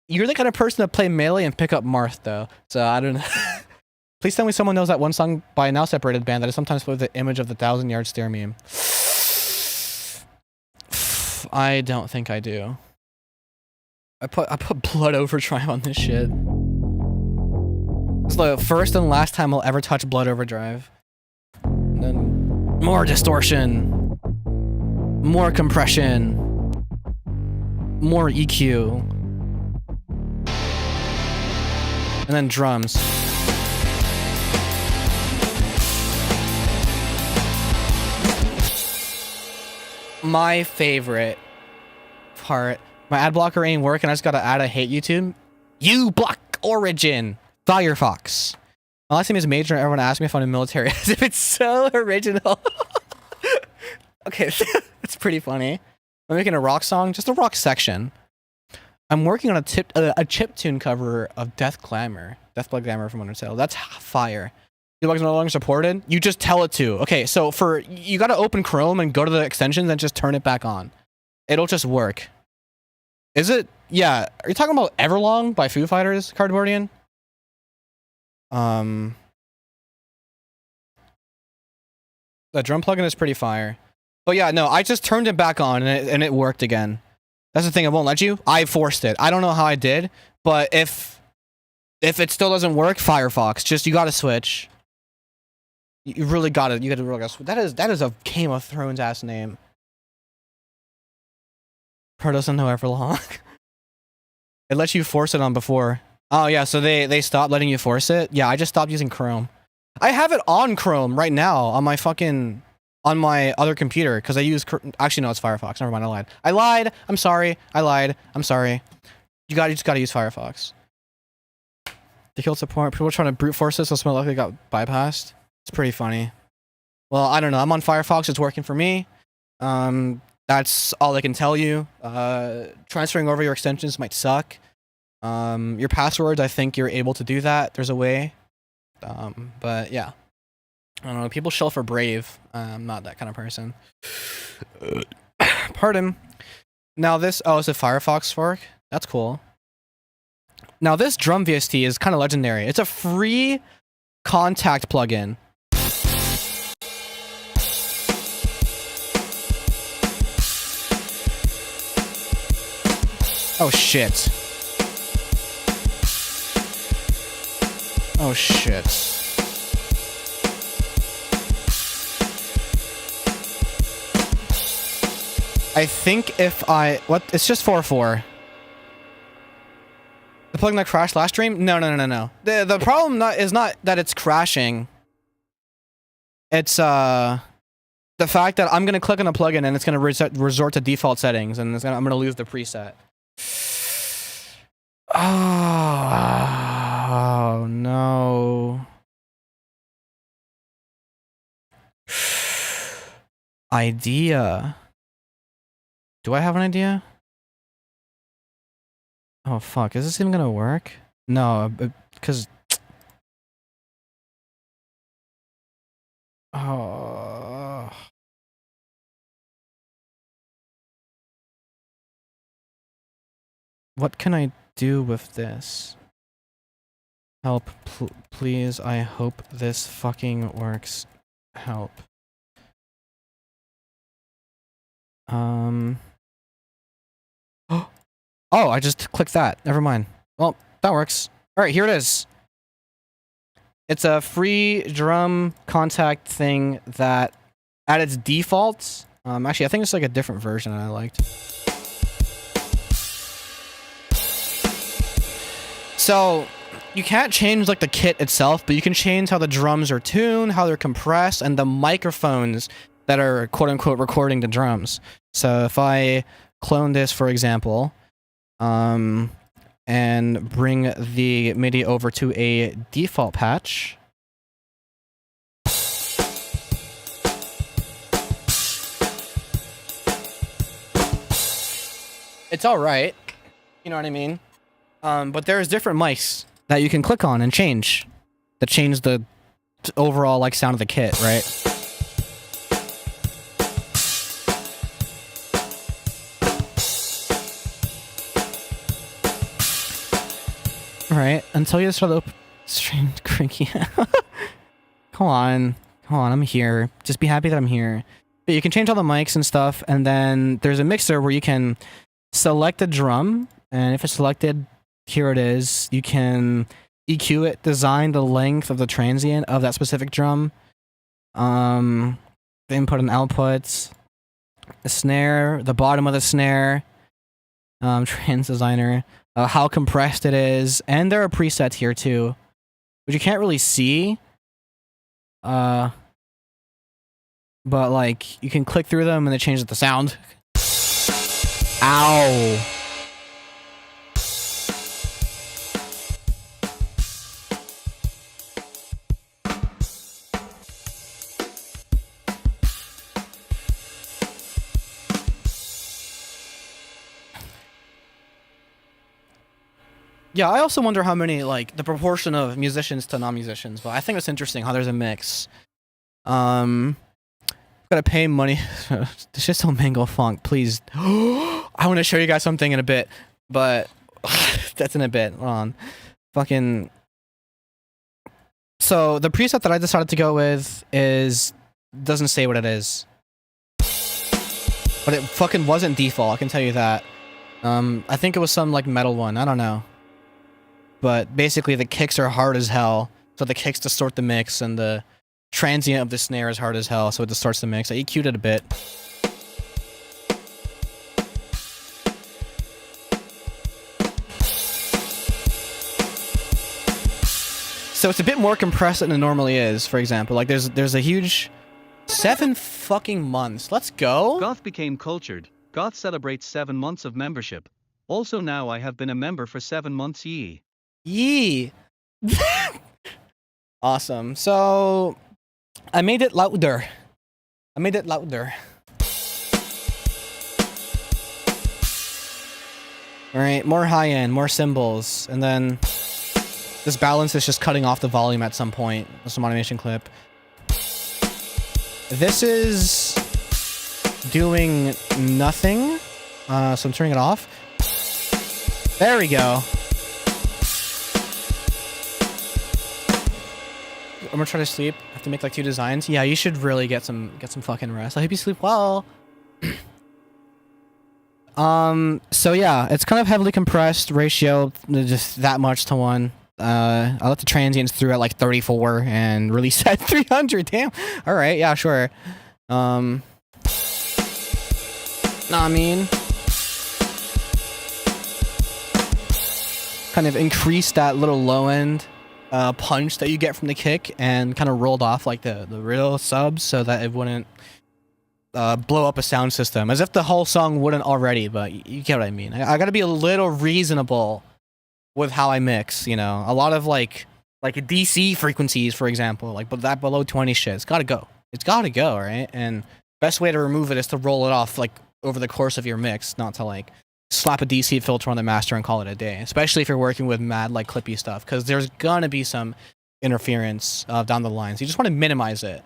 You're the kind of person to play Melee and pick up Marth, though. So I don't know. Please tell me someone knows that one song by a now separated band that is sometimes played with the image of the 1,000-yard stare meme. I don't think I do. I put Blood Overdrive on this shit. It's the first and last time I'll ever touch Blood Overdrive. And then more distortion, more compression, more EQ, and then drums. My favorite part. My ad blocker ain't working. I just gotta add a hate YouTube. You block origin. Firefox. My last name is Major and everyone asks me if I'm in the military as if it's so original. Okay, that's pretty funny. I'm making a rock song, just a rock section. I'm working on a chiptune cover of Death Blood Glamour from Undertale. That's fire. Your bug's no longer supported? You just tell it to. Okay, so you gotta open Chrome and go to the extensions and just turn it back on. It'll just work. Is it? Yeah. Are you talking about Everlong by Foo Fighters, Cardboardian? The drum plugin is pretty fire. But yeah, no, I just turned it back on and it worked again. That's the thing, it won't let you. I forced it. I don't know how I did, but if it still doesn't work, Firefox. Just you gotta switch. You really gotta switch. That is a Game of Thrones ass name. Pro doesn't know Everlong. It lets you force it on before. Oh yeah, so they stopped letting you force it? Yeah, I just stopped using Chrome. I have it on Chrome right now on my other computer because I use actually no, it's Firefox. Never mind, I lied. I'm sorry. I'm sorry. You just gotta use Firefox. They killed support. People trying to brute force this, so it's more likely got bypassed. It's pretty funny. Well, I don't know. I'm on Firefox. It's working for me. That's all I can tell you. Transferring over your extensions might suck. Your passwords, I think you're able to do that. There's a way. But yeah. I don't know. People shell for Brave. I'm not that kind of person. Pardon. Now this... Oh, it's a Firefox fork? That's cool. Now this drum VST is kind of legendary. It's a free contact plugin. Oh shit. Oh shit. I think if I... What? It's just 4.4. The plugin that crashed last stream? No. The problem is not that it's crashing. It's the fact that I'm gonna click on a plugin and it's gonna resort to default settings, and I'm gonna lose the preset. Oh no. Idea. Do I have an idea? Oh fuck, is this even gonna work? No, because... Oh... What can I do with this? Help, please, I hope this fucking works. Help. Oh, I just clicked that. Never mind. Well, that works. Alright, here it is. It's a free drum contact thing that, at its default, actually, I think it's like a different version I liked. So, you can't change like the kit itself, but you can change how the drums are tuned, how they're compressed, and the microphones that are quote-unquote recording the drums. So if I clone this, for example, and bring the MIDI over to a default patch. It's alright. You know what I mean? But there's different mics that you can click on and change. That change the overall like sound of the kit, right? Alright, until you start the stream cranky. Come on, I'm here. Just be happy that I'm here. But you can change all the mics and stuff, and then there's a mixer where you can select a drum, and if it's selected, here it is. You can EQ it, design the length of the transient of that specific drum. The input and outputs, the snare, the bottom of the snare, trans designer, how compressed it is, and there are presets here too, which you can't really see. But like you can click through them and it changes the sound. Ow. Yeah, I also wonder how many, like, the proportion of musicians to non-musicians, but I think it's interesting how there's a mix. Gotta pay money. This shit's so mango funk, please. I want to show you guys something in a bit, but that's in a bit. Hold on. Fucking... So, the preset that I decided to go with doesn't say what it is. But it fucking wasn't default, I can tell you that. I think it was some, like, metal one, I don't know. But basically the kicks are hard as hell, so the kicks distort the mix, and the transient of the snare is hard as hell, so it distorts the mix. I EQ'd it a bit. So it's a bit more compressed than it normally is, for example. Like there's a huge 7 fucking months. Let's go. Goth became cultured. Goth celebrates 7 months of membership. Also now I have been a member for 7 months. Yee. Awesome. So I made it louder. Alright, more high end, more cymbals, and then this balance is just cutting off the volume at some point. Some automation clip. This is doing nothing. So I'm turning it off. There we go. I'm gonna try to sleep. I have to make like 2 designs. Yeah, you should really get some fucking rest. I hope you sleep well. So yeah, it's kind of heavily compressed ratio, just that much to 1. I let the transients through at like 34 and release at 300. Damn. All right. Yeah, sure. Nah, I mean, kind of increase that little low end punch that you get from the kick and kind of rolled off like the real subs so that it wouldn't blow up a sound system, as if the whole song wouldn't already. But you get what I mean. I gotta be a little reasonable with how I mix. You know, a lot of like DC frequencies, for example, like but that below 20 shit, it's gotta go. It's gotta go, right? And best way to remove it is to roll it off like over the course of your mix, not to like slap a DC filter on the master and call it a day. Especially if you're working with mad like clippy stuff, because there's gonna be some interference down the line. So you just want to minimize it.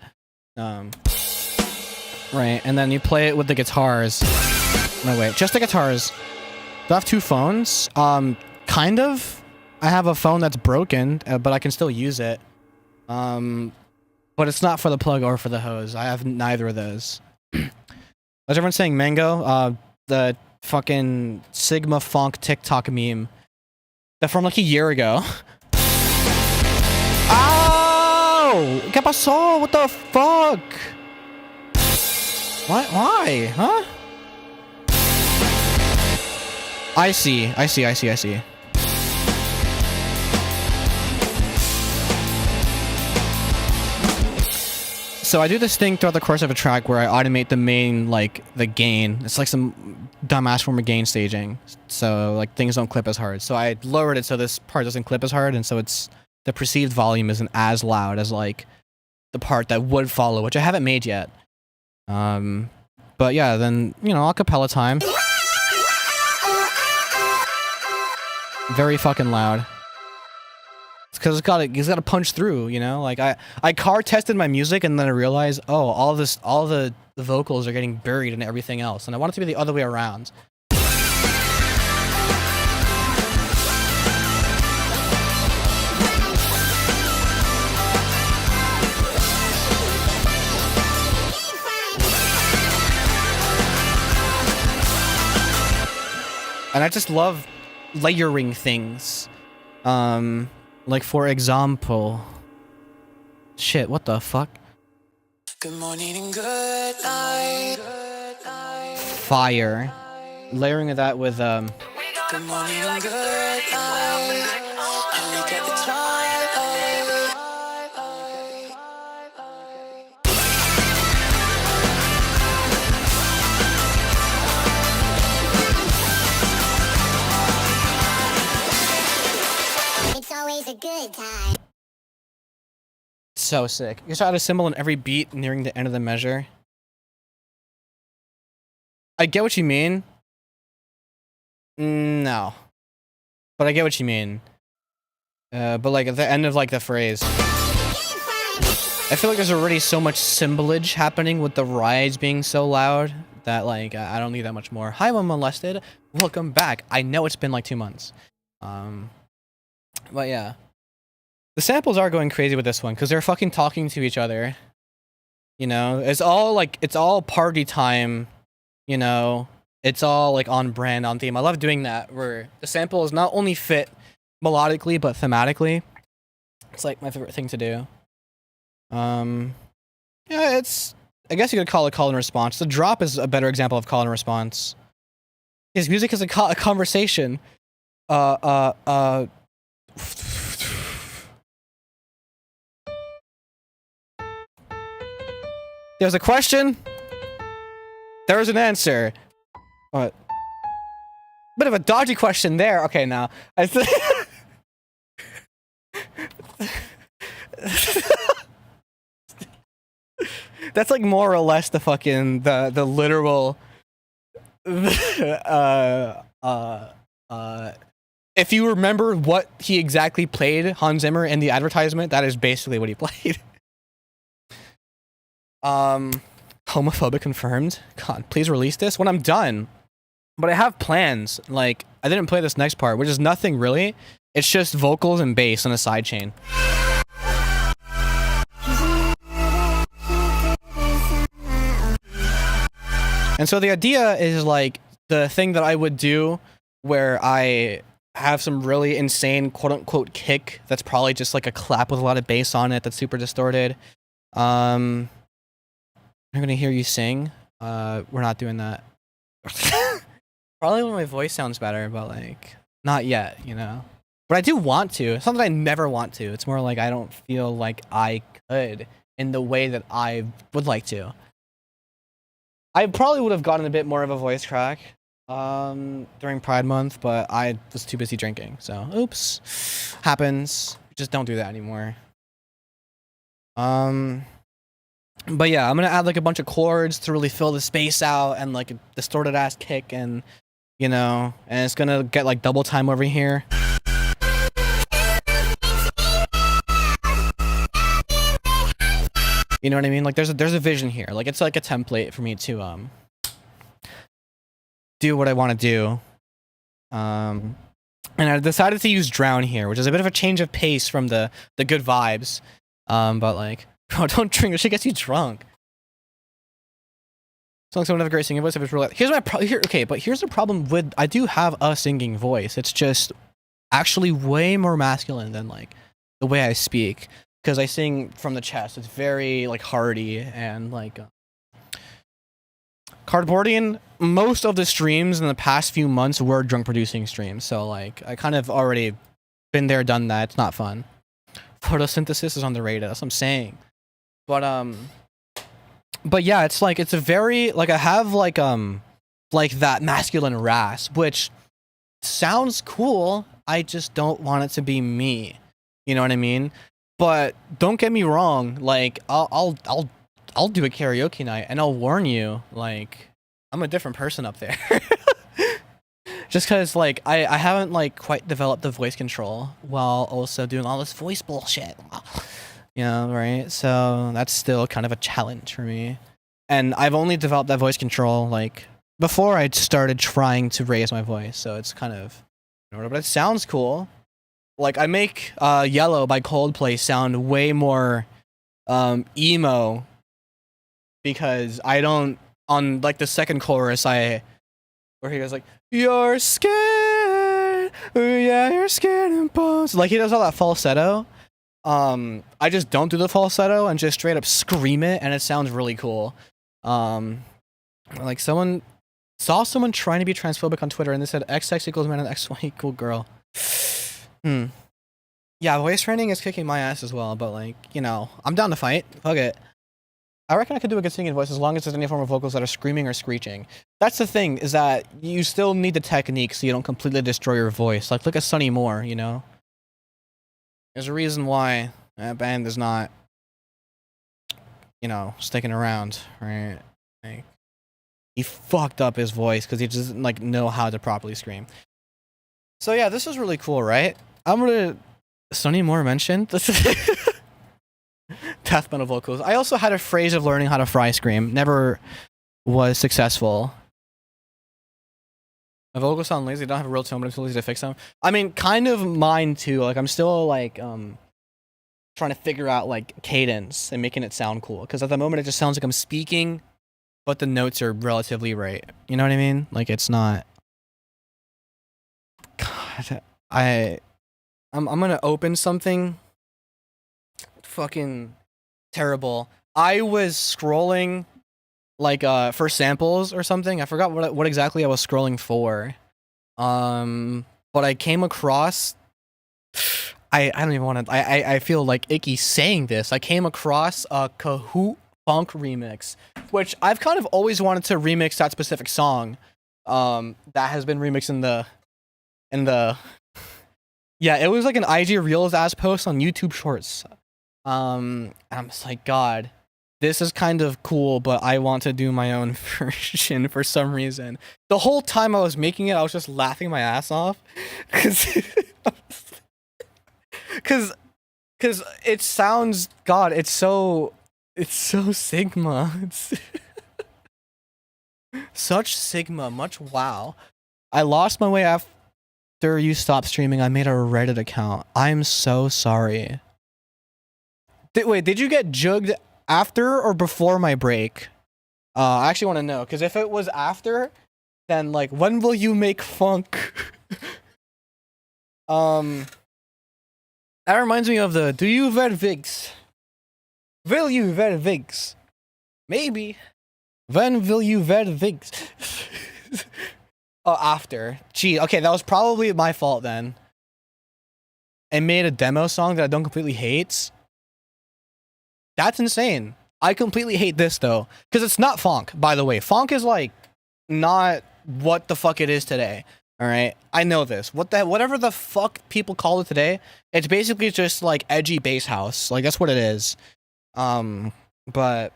Right, and then you play it with the guitars. No, wait, just the guitars. Do I have two phones? Kind of. I have a phone that's broken, but I can still use it. But it's not for the plug or for the hose. I have neither of those. Was everyone saying Mango? The fucking Sigma Funk TikTok meme. That from like a year ago. Ow! ¿Qué pasó? What the fuck? What? Why? Huh? I see. So I do this thing throughout the course of a track where I automate the main, like, the gain. It's like some dumbass form of gain staging. So, like, things don't clip as hard. So I lowered it so this part doesn't clip as hard, and so it's the perceived volume isn't as loud as, like, the part that would follow, which I haven't made yet. But yeah, then, you know, acapella time. Very fucking loud. It's because it's gotta punch through, you know? Like, I car tested my music and then I realized, oh, all the vocals are getting buried in everything else. And I want it to be the other way around. And I just love layering things. Like for example, shit, what the fuck? Good morning and good night. Fire. Layering of that with Good morning and good night. And look at the twilight. It's always a good time. so sick. You saw a symbol in every beat nearing the end of the measure. I get what you mean. No. But I get what you mean. But like at the end of like the phrase. I feel like there's already so much symbolage happening with the rides being so loud that like I don't need that much more. Hi, I'm molested. Welcome back. I know it's been like 2 months. But yeah. The samples are going crazy with this one because they're fucking talking to each other. You know, it's all party time, you know. It's all like on brand, on theme. I love doing that where the samples not only fit melodically but thematically. It's like my favorite thing to do. Yeah, it's, I guess you could call it call and response. The drop is a better example of call and response. His music is a conversation. There's a question. There's an answer. What? Bit of a dodgy question there. Okay, now I think that's like more or less the fucking the literal. If you remember what he exactly played, Hans Zimmer, in the advertisement, that is basically what he played. Homophobic confirmed. God, please release this when I'm done. But I have plans. Like, I didn't play this next part, which is nothing really. It's just vocals and bass on a sidechain. And so the idea is like the thing that I would do where I have some really insane quote unquote kick that's probably just like a clap with a lot of bass on it that's super distorted. I'm gonna hear you sing. We're not doing that. Probably when my voice sounds better, but like not yet, you know. But I do want to. It's something I never want to. It's more like I don't feel like I could in the way that I would like to. I probably would have gotten a bit more of a voice crack during Pride Month, but I was too busy drinking. So, oops. Happens. Just don't do that anymore. But yeah, I'm gonna add like a bunch of chords to really fill the space out and like a distorted ass kick and and it's gonna get like double time over here. You know what I mean? Like there's a vision here. Like it's like a template for me to do what I want to do. And I decided to use drown here, which is a bit of a change of pace from the good vibes. But like, bro, don't drink. This shit gets you drunk. As long as someone have a great singing voice, if it's real. Here's my here's the problem with I do have a singing voice. It's just actually way more masculine than like the way I speak. Because I sing from the chest. It's very like hearty and like cardboarding. Most of the streams in the past few months were drunk producing streams. So like I kind of already been there, done that. It's not fun. Photosynthesis is underrated. That's what I'm saying. But yeah, it's like it's a very like I have like that masculine rasp, which sounds cool. I just don't want it to be me. You know what I mean? But don't get me wrong, like I'll do a karaoke night and I'll warn you, like I'm a different person up there. Just cause like I haven't like quite developed the voice control while also doing all this voice bullshit. You know, right? So that's still kind of a challenge for me. And I've only developed that voice control like before I started trying to raise my voice. So it's kind of but it sounds cool. Like I make Yellow by Coldplay sound way more emo because I don't on like the second chorus where he goes like you're scared, yeah, you're scared and bones. Like he does all that falsetto. I just don't do the falsetto and just straight up scream it and it sounds really cool. Like someone saw someone trying to be transphobic on Twitter and they said XX equals man and XY equal girl. Yeah, voice training is kicking my ass as well, but like, I'm down to fight. Fuck it. I reckon I could do a good singing voice as long as there's any form of vocals that are screaming or screeching. That's the thing, is that you still need the technique so you don't completely destroy your voice. Like, look at Sonny Moore, There's a reason why that band is not, sticking around, right? Like, he fucked up his voice because he doesn't, like, know how to properly scream. So yeah, this is really cool, right? Sonny Moore mentioned this. Death metal vocals. I also had a phrase of learning how to fry scream. Never was successful. My vocals sound lazy. They don't have a real tone, but I'm too lazy to fix them. I mean, kind of mine too. Like I'm still like trying to figure out like cadence and making it sound cool. Because at the moment it just sounds like I'm speaking, but the notes are relatively right. You know what I mean? Like it's not. God, I'm gonna open something fucking terrible. I was scrolling like for samples or something. I forgot what exactly I was scrolling for. But I came across I don't even want to I feel like icky saying this. I came across a Kahoot Funk remix, which I've kind of always wanted to remix that specific song. That has been remixed in the yeah, it was like an IG Reels ass post on YouTube Shorts. I'm just like, God, this is kind of cool, but I want to do my own version for some reason. The whole time I was making it, I was just laughing my ass off. Cause it sounds, God, it's so Sigma. It's such Sigma, much wow. I lost my way after you stopped streaming. I made a Reddit account. I'm so sorry. Wait, did you get jugged after or before my break? I actually want to know, because if it was after, then like, when will you make funk? That reminds me of the, do you wear wigs? Will you wear wigs? Maybe. When will you wear wigs? Oh, after. Gee, okay, that was probably my fault then. I made a demo song that I don't completely hate. That's insane. I completely hate this though, because it's not funk. By the way, funk is like not what the fuck it is today. All right, I know this. Whatever the fuck people call it today, it's basically just like edgy bass house. Like that's what it is. But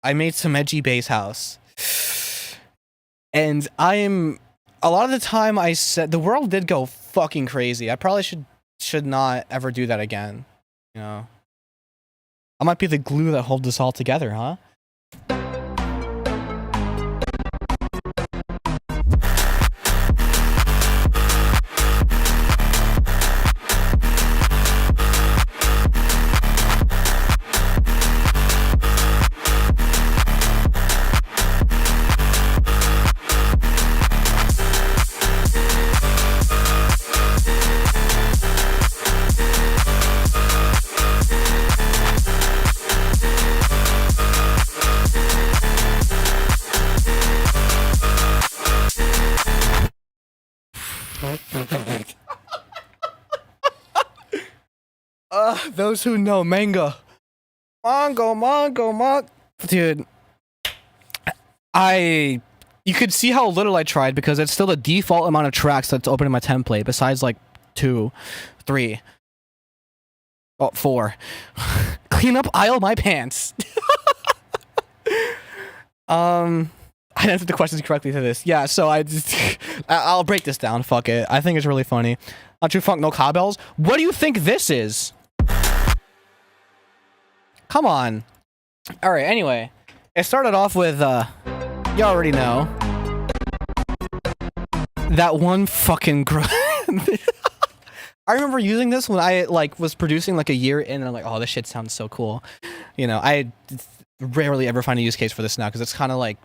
I made some edgy bass house, and a lot of the time I said the world did go fucking crazy. I probably should not ever do that again. You know, I might be the glue that holds us all together, huh? Those who know mango. Dude, you could see how little I tried because it's still the default amount of tracks that's open in my template, besides like 2, 3, 4. Clean up aisle my pants. I answered the questions correctly to this. Yeah, so I'll break this down. Fuck it. I think it's really funny. Not true funk, no cowbells. What do you think this is? Come on. All right. Anyway, it started off with you already know that one fucking I remember using this when I like was producing like a year in, and I'm like, oh, this shit sounds so cool. You know, I rarely ever find a use case for this now because it's kind of like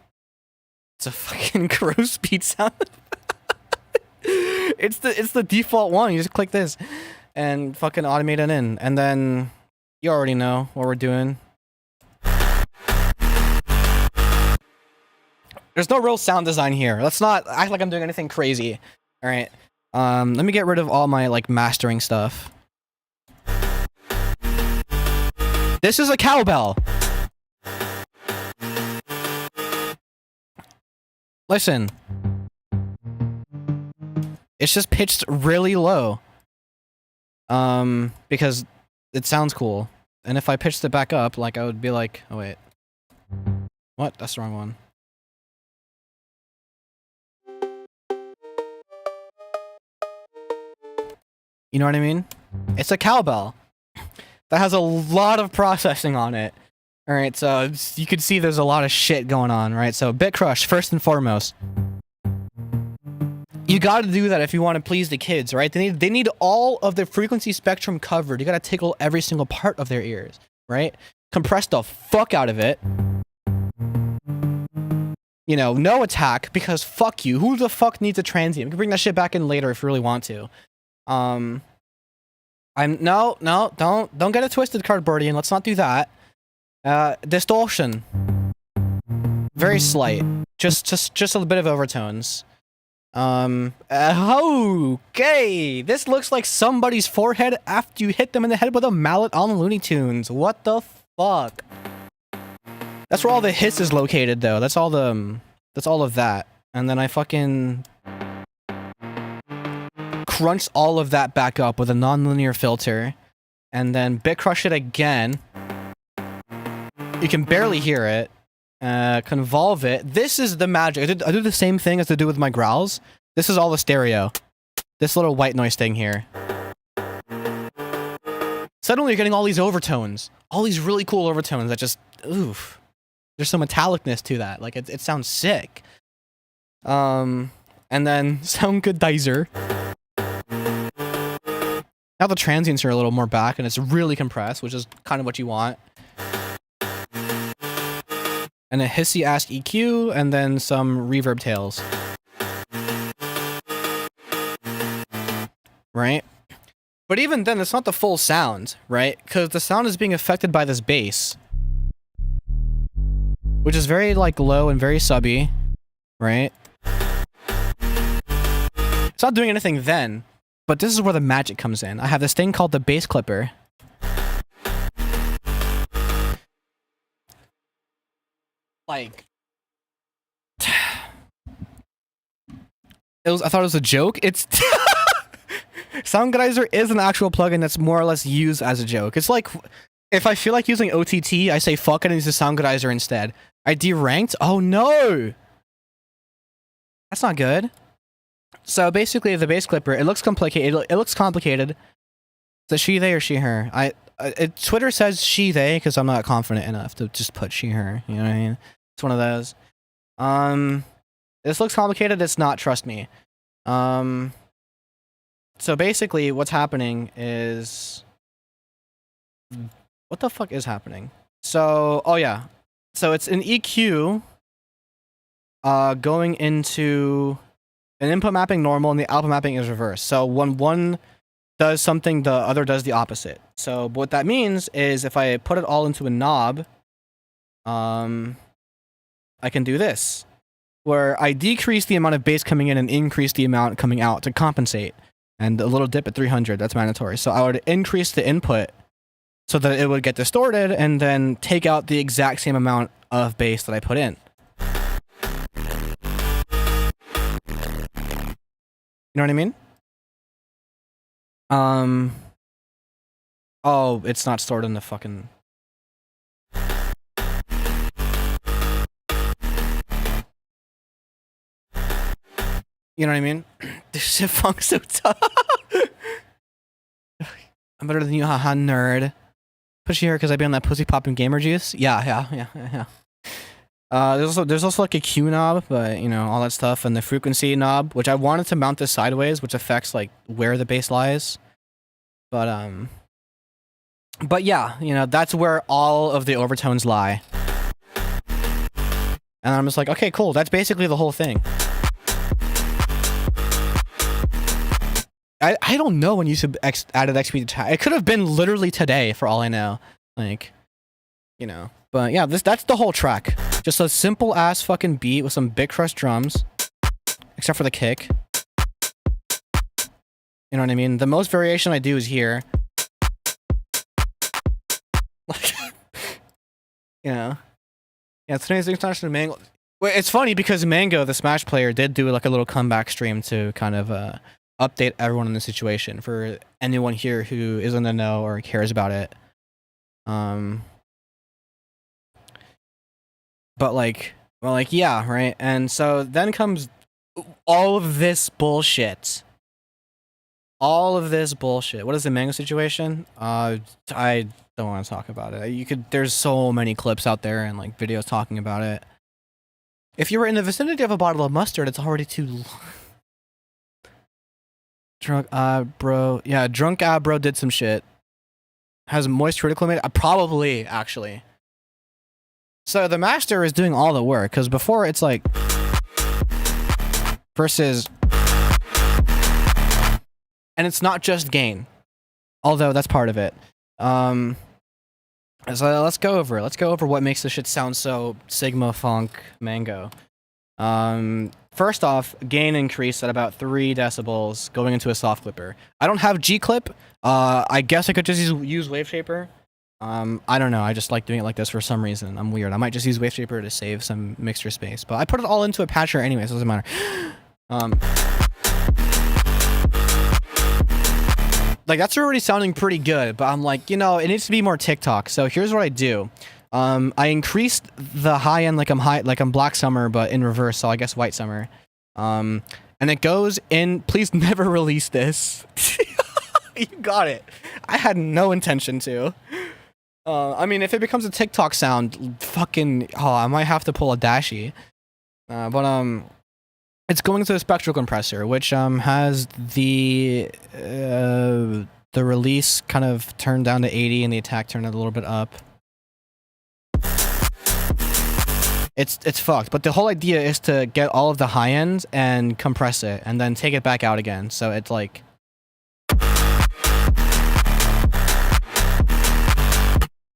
it's a fucking gross beat sound. It's the default one. You just click this and fucking automate it in, and then you already know what we're doing. There's no real sound design here. Let's not act like I'm doing anything crazy. All right. Let me get rid of all my like mastering stuff. This is a cowbell. Listen. It's just pitched really low. Because it sounds cool. And if I pitched it back up, like I would be like, oh wait. What? That's the wrong one. You know what I mean? It's a cowbell that has a lot of processing on it. All right, so you can see there's a lot of shit going on, right? So bit crush first and foremost. You got to do that if you want to please the kids, right? They need all of the frequency spectrum covered. You got to tickle every single part of their ears, right? Compress the fuck out of it. You know, no attack because fuck you. Who the fuck needs a transient? We can bring that shit back in later if you really want to. Don't get it twisted, Cardboardian. Let's not do that. Distortion. Very slight. Just a bit of overtones. Okay. This looks like somebody's forehead after you hit them in the head with a mallet on Looney Tunes. What the fuck? That's where all the hiss is located, though. That's all of that. And then I fucking crunch all of that back up with a nonlinear filter, and then bit crush it again. You can barely hear it. Convolve it. This is the magic. I do the same thing as I do with my growls. This is all the stereo. This little white noise thing here. Suddenly you're getting all these overtones. All these really cool overtones that just, oof. There's some metallicness to that. Like, it sounds sick. And then sound good dizer. Now the transients are a little more back and it's really compressed, which is kind of what you want. And a hissy ass EQ, and then some reverb tails. Right? But even then, it's not the full sound, right? Because the sound is being affected by this bass. Which is very, like, low and very subby, right? It's not doing anything then, but this is where the magic comes in. I have this thing called the bass clipper. like I thought it was a joke. It's Soundgrizer is an actual plugin that's more or less used as a joke. It's like if I feel like using OTT, I say fuck it and use the Soundgrizer instead. I deranked? Oh no! That's not good. So basically, the bass clipper, it looks complicated. It looks complicated. Is it she, they, or she, her? Twitter says she, they, because I'm not confident enough to just put she, her. You know what I mean? It's one of those. This looks complicated. It's not. Trust me. So basically, what's happening is, what the fuck is happening? So, oh yeah. So it's an EQ going into an input mapping normal and the output mapping is reversed. So when one does something, the other does the opposite. So what that means is if I put it all into a knob, I can do this, where I decrease the amount of bass coming in and increase the amount coming out to compensate. And a little dip at 300, that's mandatory. So I would increase the input so that it would get distorted and then take out the exact same amount of bass that I put in. You know what I mean? Oh, it's not stored in the fucking... You know what I mean? This shit funk's so tough. I'm better than you, haha, nerd. Push you here because I be on that pussy popping gamer juice. Yeah. There's also like a Q knob, but you know, all that stuff, and the frequency knob, which I wanted to mount this sideways, which affects like where the bass lies. But yeah, you know, that's where all of the overtones lie. And I'm just like, okay, cool. That's basically the whole thing. I don't know when YouTube added XP to chat. It could have been literally today, for all I know. Like, you know. But yeah, that's the whole track. Just a simple ass fucking beat with some big crush drums, except for the kick. You know what I mean? The most variation I do is here. Like, you know. Yeah, today's international Mango. Well, it's funny because Mango, the Smash player, did do like a little comeback stream to kind of update everyone in the situation for anyone here who isn't in the know or cares about it. But like, well, like, yeah, right? And so then comes all of this bullshit. All of this bullshit. What is the Mango situation? I don't want to talk about it. There's so many clips out there and like videos talking about it. If you were in the vicinity of a bottle of mustard, it's already too long. Drunk bro. Yeah, drunk bro did some shit. Has moist critical made it? Probably, actually. So the master is doing all the work, because before it's like versus, and it's not just gain, although that's part of it. So let's go over what makes this shit sound so Sigma Funk Mango. First off, gain increase at about 3 decibels going into a soft clipper. I don't have G clip. I guess I could just use Wave Shaper. I don't know. I just like doing it like this for some reason. I'm weird. I might just use Wave Shaper to save some mixture space, but I put it all into a patcher anyway, so it doesn't matter. Like that's already sounding pretty good, but I'm like, you know, it needs to be more TikTok. So here's what I do. I increased the high end like I'm Black Summer, but in reverse, so I guess White Summer. And it goes in, please never release this. You got it. I had no intention to. I mean, if it becomes a TikTok sound, fucking, I might have to pull a Dashi. But it's going to a spectral compressor, which has the release kind of turned down to 80 and the attack turned a little bit up. It's fucked, but the whole idea is to get all of the high ends and compress it and then take it back out again. So it's like,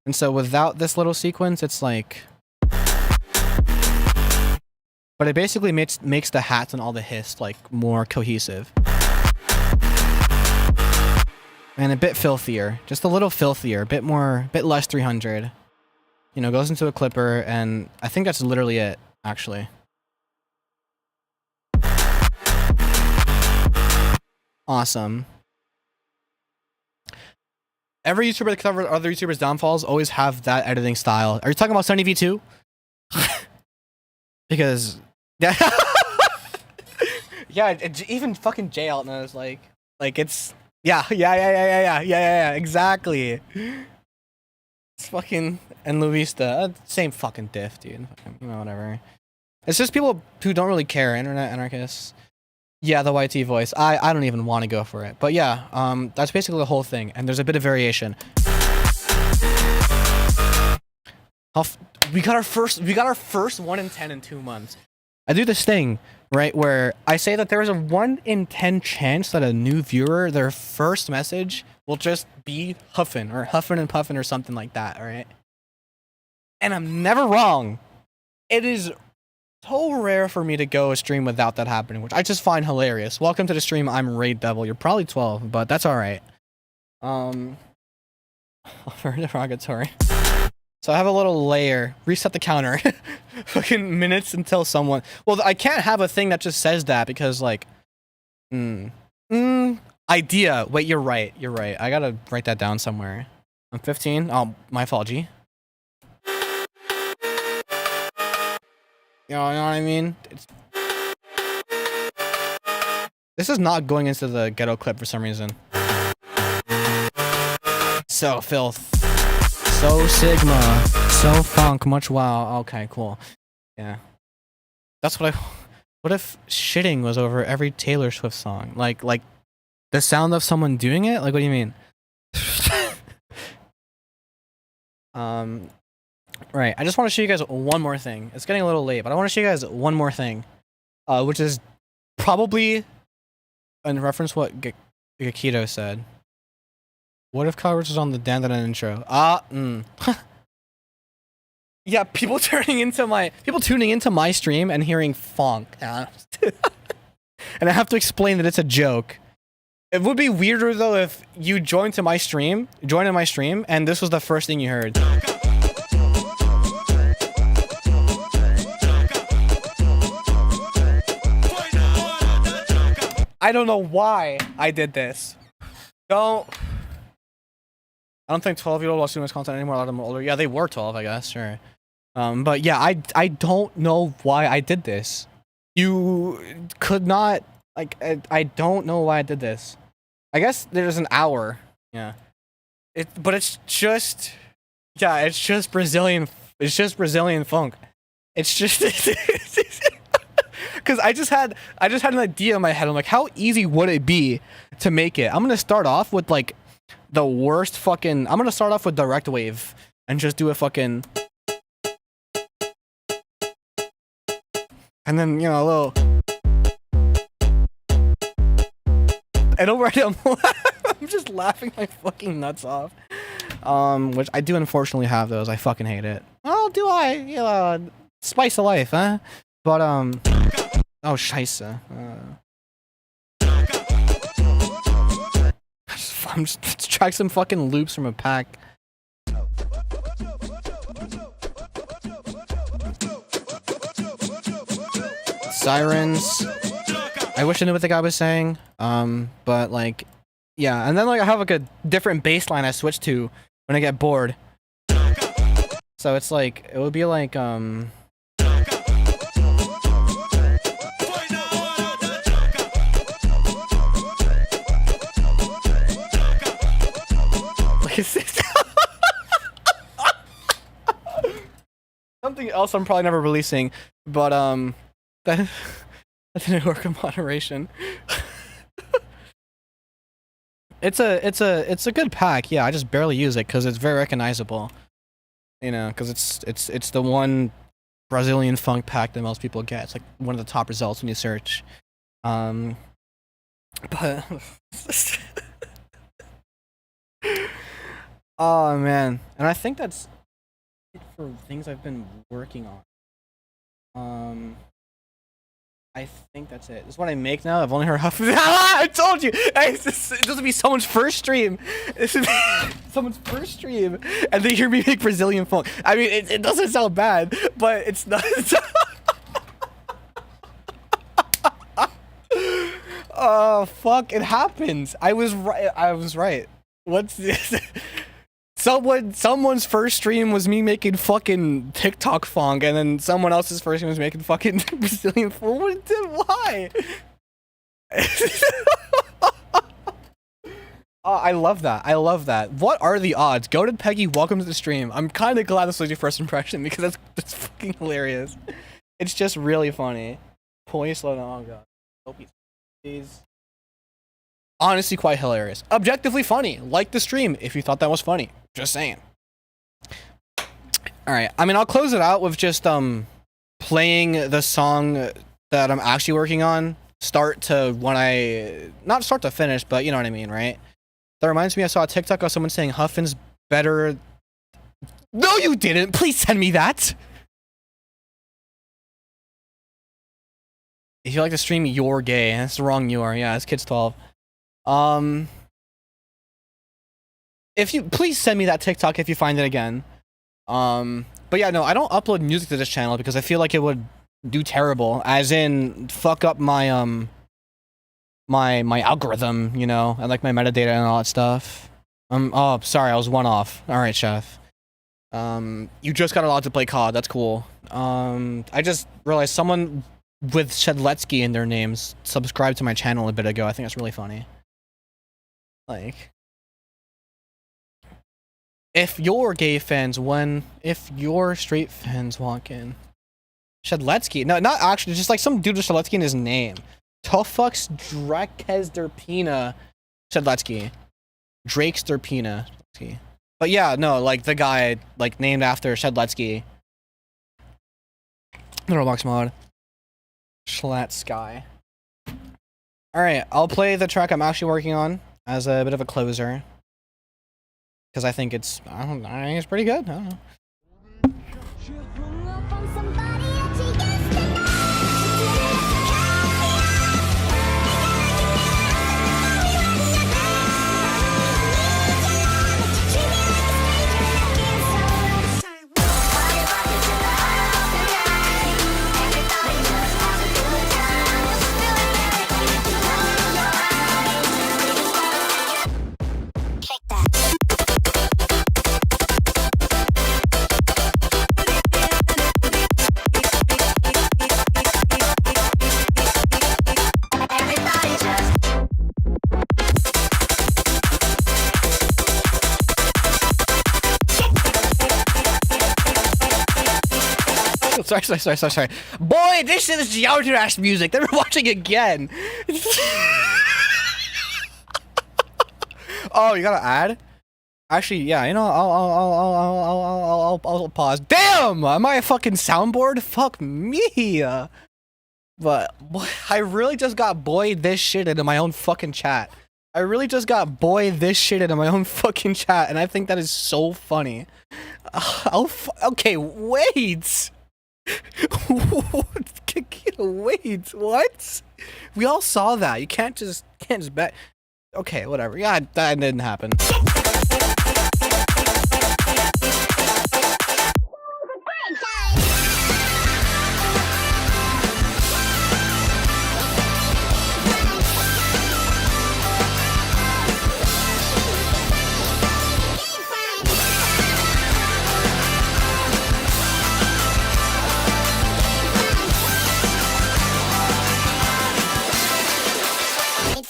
and so without this little sequence, it's like, but it basically makes the hats and all the hiss like more cohesive and a bit filthier, just a little filthier, bit less 300. You know, goes into a clipper, and I think that's literally it, actually. Awesome. Every YouTuber that covers other YouTubers' downfalls always have that editing style. Are you talking about Sunny V2? Because yeah, yeah, even fucking Jay Alt knows like it's yeah, exactly. It's fucking and Luista, same fucking diff, dude. Fucking, you know, whatever. It's just people who don't really care. Internet anarchists. Yeah, the YT voice. I don't even want to go for it. But yeah, that's basically the whole thing. And there's a bit of variation. We got our first 1 in 10 in 2 months. I do this thing, right, where I say that there is a 1 in 10 chance that a new viewer, their first message will just be huffin or huffin and puffin or something like that, right? And I'm never wrong. It is so rare for me to go a stream without that happening, which I just find hilarious. Welcome to the stream. I'm Raid Devil. You're probably 12, but that's all right. Very derogatory. So I have a little layer. Reset the counter. Fucking minutes until someone. Well, I can't have a thing that just says that because like, idea. Wait, you're right. You're right. I gotta write that down somewhere. I'm 15. Oh, my fault, G. You know what I mean? This is not going into the ghetto clip for some reason. So filth. So sigma. So funk. Much wow. Okay, cool. Yeah. That's what I... What if shitting was over every Taylor Swift song? Like the sound of someone doing it? Like, what do you mean? Right, I just want to show you guys one more thing. It's getting a little late, but I want to show you guys one more thing, which is probably in reference what Gakito said. What if coverage was on the Dan intro? Yeah, people tuning into my stream and hearing funk, and I have to explain that it's a joke. It would be weirder though if you joined in my stream, and this was the first thing you heard. I don't know why I did this. I don't think 12-year-old watch too much content anymore. A lot of them are older. Yeah, they were 12, I guess. Sure. But yeah, I don't know why I did this. You could not like. I don't know why I did this. I guess there's an hour. Yeah. But it's just. Yeah, it's just Brazilian. It's just Brazilian funk. It's just. Because I just had an idea in my head. I'm like, how easy would it be to make it? I'm gonna start off with like the worst fucking. I'm gonna start off with direct wave and just do a fucking. And then, you know, a little. And already I'm just laughing my fucking nuts off. Which I do unfortunately have those. I fucking hate it. Oh, do I? You know, spice of life, huh? But oh, scheisse. I'm just track some fucking loops from a pack. Sirens. I wish I knew what the guy was saying. But like, yeah. And then like I have like a different bass line I switch to when I get bored. So it's like, it would be like, something else I'm probably never releasing, but that didn't work in moderation. It's a good pack. Yeah, I just barely use it because it's very recognizable. You know, because it's the one Brazilian funk pack that most people get. It's like one of the top results when you search. But oh man, and I think that's it for things I've been working on. I think that's it. This is what I make now. I've only heard half of it. I told you! Hey, this will be someone's first stream. This is someone's first stream and they hear me make Brazilian funk. I mean, it doesn't sound bad, but it's not. Oh fuck! It happens. I was right. I was right. What's this? Someone's first stream was me making fucking TikTok funk, and then someone else's first stream was making fucking Brazilian funk. Why? Oh, I love that. I love that. What are the odds? Goated Peggy, welcome to the stream. I'm kind of glad this was your first impression because that's fucking hilarious. It's just really funny. Please slow down. Oh god. Hope he's honestly quite hilarious. Objectively funny. Like the stream if you thought that was funny. Just saying. All right. I mean, I'll close it out with just playing the song that I'm actually working on. Not start to finish, but you know what I mean, right? That reminds me, I saw a TikTok of someone saying Huffin's better. No, you didn't. Please send me that. If you like to stream, you're gay. That's the wrong you are. Yeah, this kid's 12. If you please send me that TikTok if you find it again. But yeah, no, I don't upload music to this channel because I feel like it would do terrible, as in fuck up my my algorithm, you know, and like my metadata and all that stuff. Oh, sorry, I was one off. All right, chef. You just got allowed to play COD. That's cool. I just realized someone with Shedletsky in their names subscribed to my channel a bit ago. I think that's really funny. Like, if you're gay fans, if your straight fans walk in, Shedletsky, no, not actually, just like some dude with Shedletsky in his name. Tofux Drakesderpina Shedletsky. Drakesderpina. But yeah, no, like the guy like named after Shedletsky. The Roblox mod. Schlatsky. Alright, I'll play the track I'm actually working on as a bit of a closer. Because I think it's I think it's pretty good. I don't know. Sorry. Boy, this is Yowderash music. Then we're watching again. Oh, you gotta add? Actually, yeah. You know, I'll pause. Damn! Am I a fucking soundboard? Fuck me. But boy, I really just got boy this shit into my own fucking chat. And I think that is so funny. Okay, wait. Wait, what? We all saw that. You can't just bet. Okay, whatever. Yeah, that didn't happen.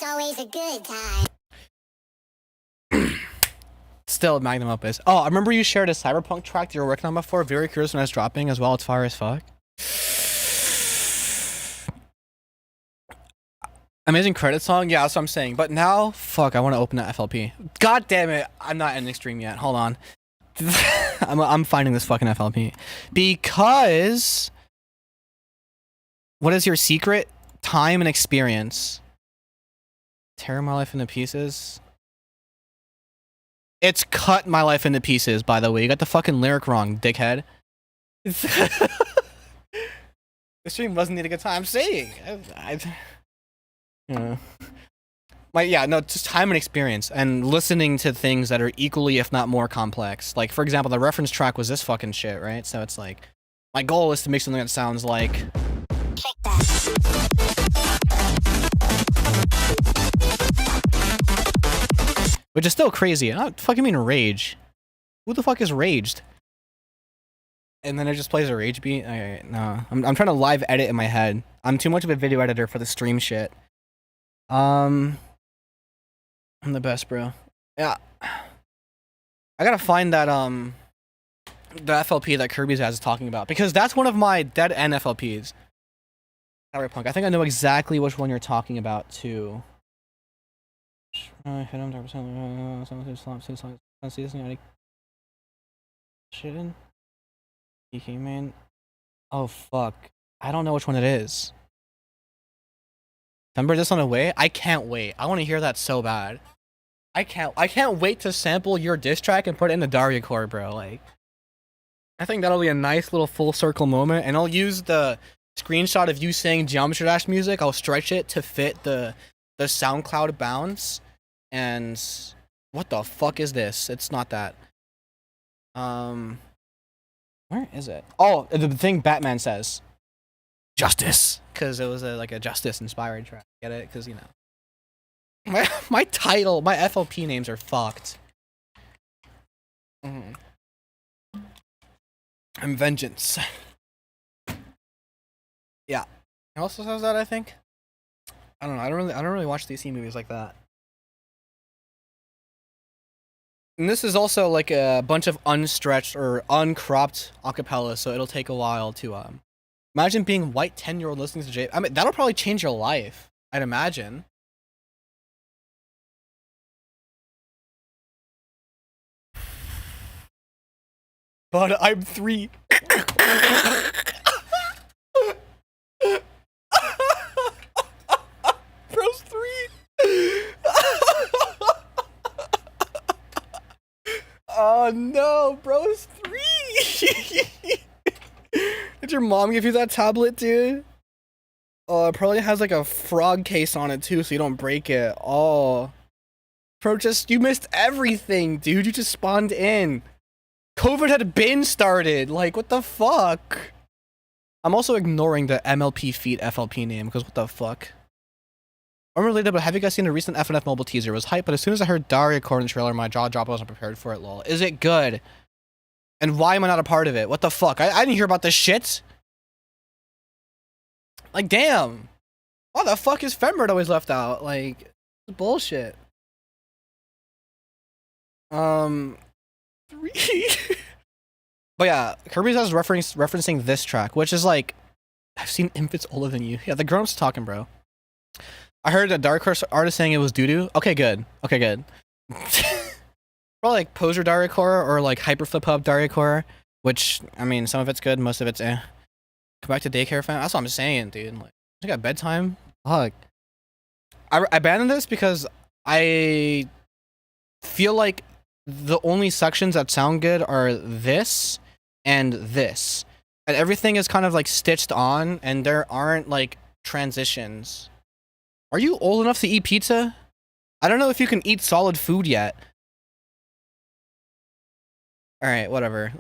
Always a good time. Still magnum opus. Oh, I remember you shared a cyberpunk track that you were working on before. Very curious when I was dropping as well. It's fire as fuck. Amazing credit song. Yeah, that's what I'm saying. But now, fuck, I want to open that FLP. God damn it. I'm not ending stream yet. Hold on. I'm finding this fucking FLP. Because what is your secret? Time and experience. Tear my life into pieces. It's cut my life into pieces, by the way. You got the fucking lyric wrong, dickhead. The stream wasn't need a good time. I'm saying. just time and experience and listening to things that are equally, if not more complex. Like, for example, the reference track was this fucking shit, right? So it's like, my goal is to make something that sounds like. Which is still crazy. I don't fucking mean rage. Who the fuck is raged? And then it just plays a rage beat? Alright, no. I'm trying to live edit in my head. I'm too much of a video editor for the stream shit. I'm the best, bro. Yeah. I gotta find that, the FLP that Kirby's is talking about. Because that's one of my dead end FLPs. Cyberpunk. I think I know exactly which one you're talking about, too. Man. Oh fuck. I don't know which one it is. Remember this on the way? I can't wait. I want to hear that so bad. I can't wait to sample your diss track and put it in the dariacore, bro. Like, I think that'll be a nice little full circle moment, and I'll use the screenshot of you saying Geometry Dash music. I'll stretch it to fit the SoundCloud bounds. And what the fuck is this? It's not that. Where is it? Oh, the thing Batman says. Justice. Because it was like a Justice inspired track. Get it? Because, you know. My title, my FLP names are fucked. I'm Vengeance. Yeah. It also says that, I think. I don't know. I don't really watch DC movies like that. And this is also like a bunch of unstretched or uncropped acapella, so it'll take a while to imagine being white 10-year-old listening to J. I mean, that'll probably change your life, I'd imagine. But I'm 3. Bro's 3. Oh no, bro's 3. Did your mom give you that tablet, dude? Oh, it probably has like a frog case on it too, so you don't break it. Oh, bro, you missed everything, dude. You just spawned in. COVID had been started. Like, what the fuck? I'm also ignoring the MLP Feet FLP name because what the fuck? Unrelated, but have you guys seen the recent FNF mobile teaser? It was hype, but as soon as I heard dariacore in the trailer, my jaw dropped. I wasn't prepared for it, lol. Is it good? And why am I not a part of it? What the fuck? I didn't hear about this shit. Like, damn. Why the fuck is fembread always left out? Like, bullshit. 3. But yeah, Kirby's is referencing this track, which is like, I've seen infants older than you. Yeah, the grown-ups talking, bro. I heard a dariacore artist saying it was doo-doo. Okay, good. Okay, good. Probably like poser dariacore or like hyperflip hub dariacore, which, I mean, some of it's good, most of it's eh. Come back to daycare, fam. That's what I'm saying, dude. Like, I got bedtime. Fuck. I abandoned this because I feel like the only sections that sound good are this and this. And everything is kind of like stitched on, and there aren't like transitions. Are you old enough to eat pizza? I don't know if you can eat solid food yet. Alright, whatever.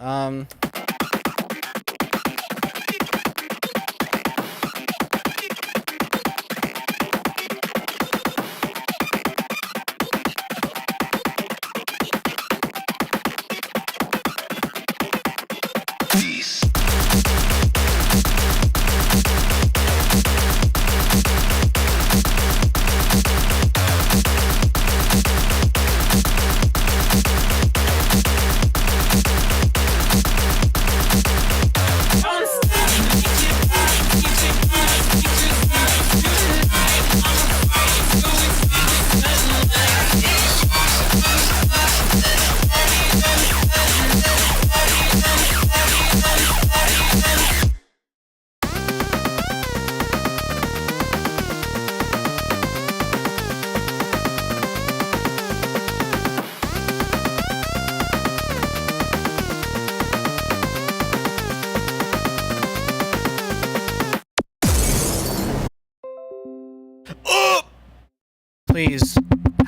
Please.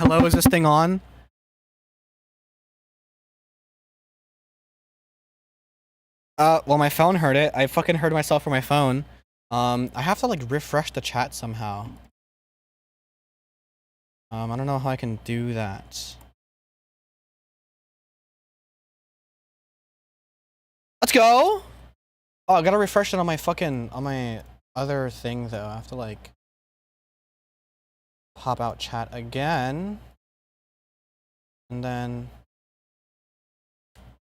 Hello, is this thing on? Well, my phone heard it. I fucking heard myself from my phone. I have to like refresh the chat somehow. I don't know how I can do that. Let's go! Oh, I gotta refresh it on my other thing though. I have to like pop out chat again. And then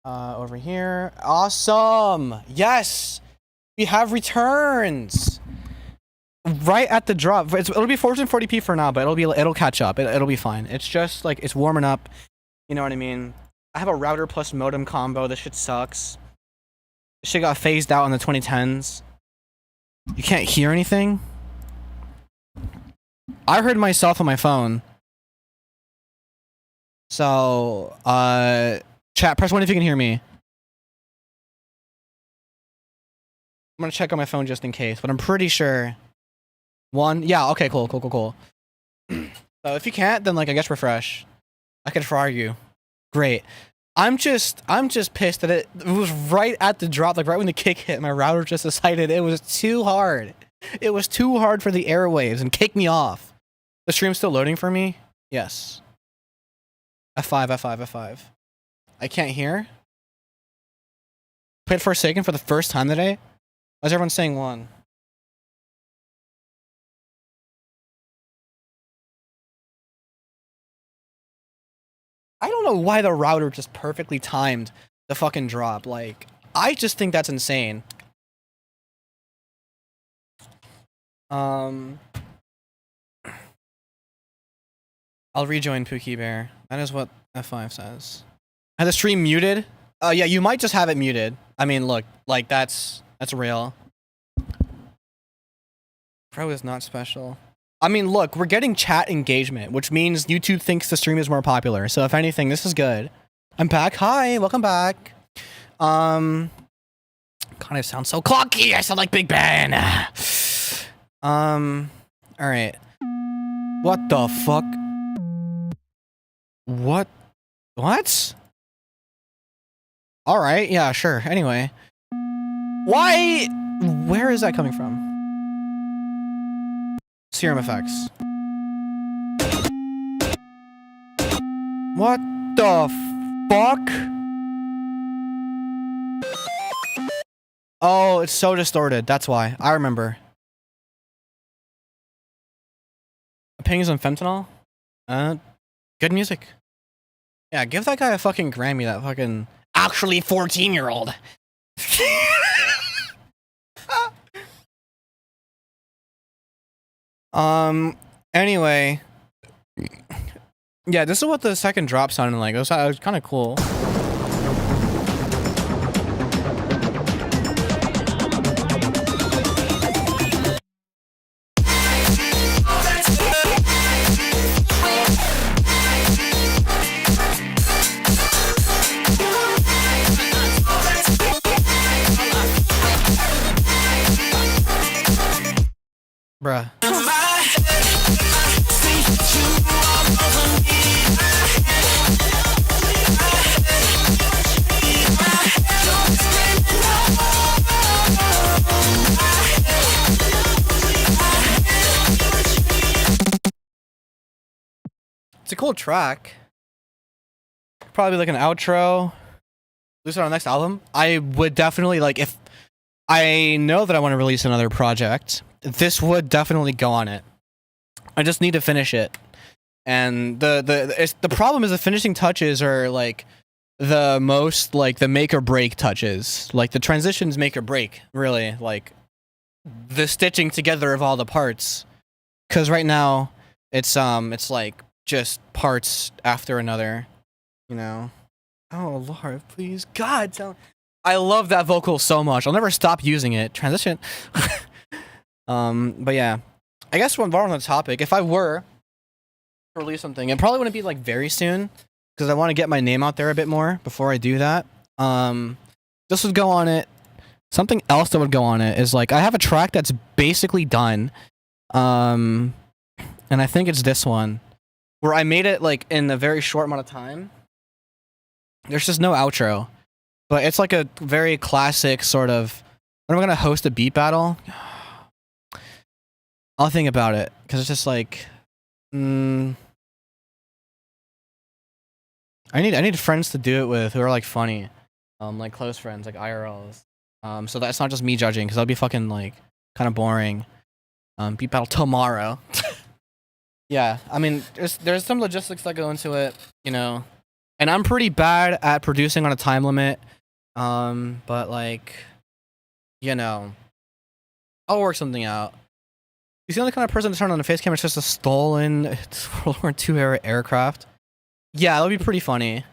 over here. Awesome! Yes! We have returns! Right at the drop. It'll be 1440p for now, but it'll catch up. It'll be fine. It's just like it's warming up. You know what I mean? I have a router plus modem combo. This shit sucks. This shit got phased out in the 2010s. You can't hear anything? I heard myself on my phone. So, chat, press 1 if you can hear me. I'm gonna check on my phone just in case, but I'm pretty sure. 1? Yeah, okay, cool. So if you can't, then like I guess refresh. I could try you. Great. I'm just pissed that it was right at the drop, like right when the kick hit, my router just decided it was too hard. It was too hard for the airwaves and kicked me off. The stream's still loading for me? Yes. F5. I can't hear. Played Forsaken for the first time today? Why is everyone saying 1? I don't know why the router just perfectly timed the fucking drop. Like, I just think that's insane. I'll rejoin Pookie Bear. That is what F5 says. Had the stream muted? Yeah, you might just have it muted. I mean, look, like that's real. Pro is not special. I mean, look, we're getting chat engagement, which means YouTube thinks the stream is more popular. So if anything, this is good. I'm back. Hi, welcome back. God, I sound so clocky. I sound like Big Ben. All right. What the fuck? What? All right, yeah, sure. Anyway. Why? Where is that coming from? Serum effects. What the fuck? Oh, it's so distorted. That's why. I remember. Opinions on fentanyl? Good music. Yeah, give that guy a fucking Grammy, that fucking actually 14-year-old. Anyway. Yeah, this is what the second drop sounded like. It was kind of cool. Bruh. It's a cool track. Probably like an outro. Release it on the next album. I would definitely like if I know that I want to release another project. This would definitely go on it. I just need to finish it. And the problem is the finishing touches are like the most like the make or break touches. Like the transitions make or break, really. Like the stitching together of all the parts. Cause right now it's like just parts after another, you know. Oh Lord, please. God, I love that vocal so much. I'll never stop using it. Transition. But yeah. I guess while we're on the topic, if I were to release something, it probably wouldn't be like very soon. Because I want to get my name out there a bit more before I do that. This would go on it. Something else that would go on it is like I have a track that's basically done. And I think it's this one. where I made it like in a very short amount of time. There's just no outro, but it's like a very classic sort of. When I'm gonna host a beat battle, I'll think about it because it's just like, I need friends to do it with who are like funny, like close friends, like IRLs. So that's not just me judging because that'll be fucking like kind of boring. Beat battle tomorrow. Yeah, I mean, there's some logistics that go into it, you know, and I'm pretty bad at producing on a time limit. But like, you know, I'll work something out. He's the only kind of person to turn on a face camera. It's just a stolen World War II era aircraft. Yeah, that'll be pretty funny.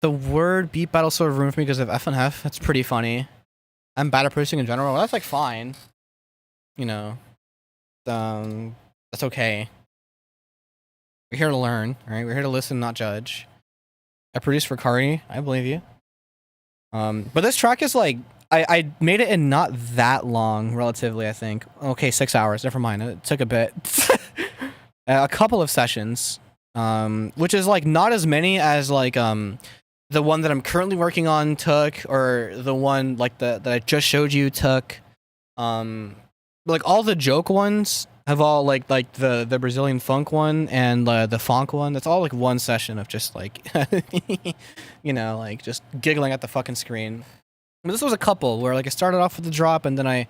The word beat battle sort of ruined for me because of F and F. That's pretty funny. I'm bad at producing in general. Well, that's like fine. You know, that's okay. We're here to learn, all right? We're here to listen, not judge. I produced for Cardi. I believe you. But this track is like, I made it in not that long, relatively, I think. Okay, 6 hours. Never mind. It took a bit. A couple of sessions, which is like not as many as like the one that I'm currently working on took, or the one like that I just showed you took. Like all the joke ones have all like the Brazilian funk one and the funk one. That's all like one session of just like, you know, like just giggling at the fucking screen. But this was a couple where like I started off with the drop and then I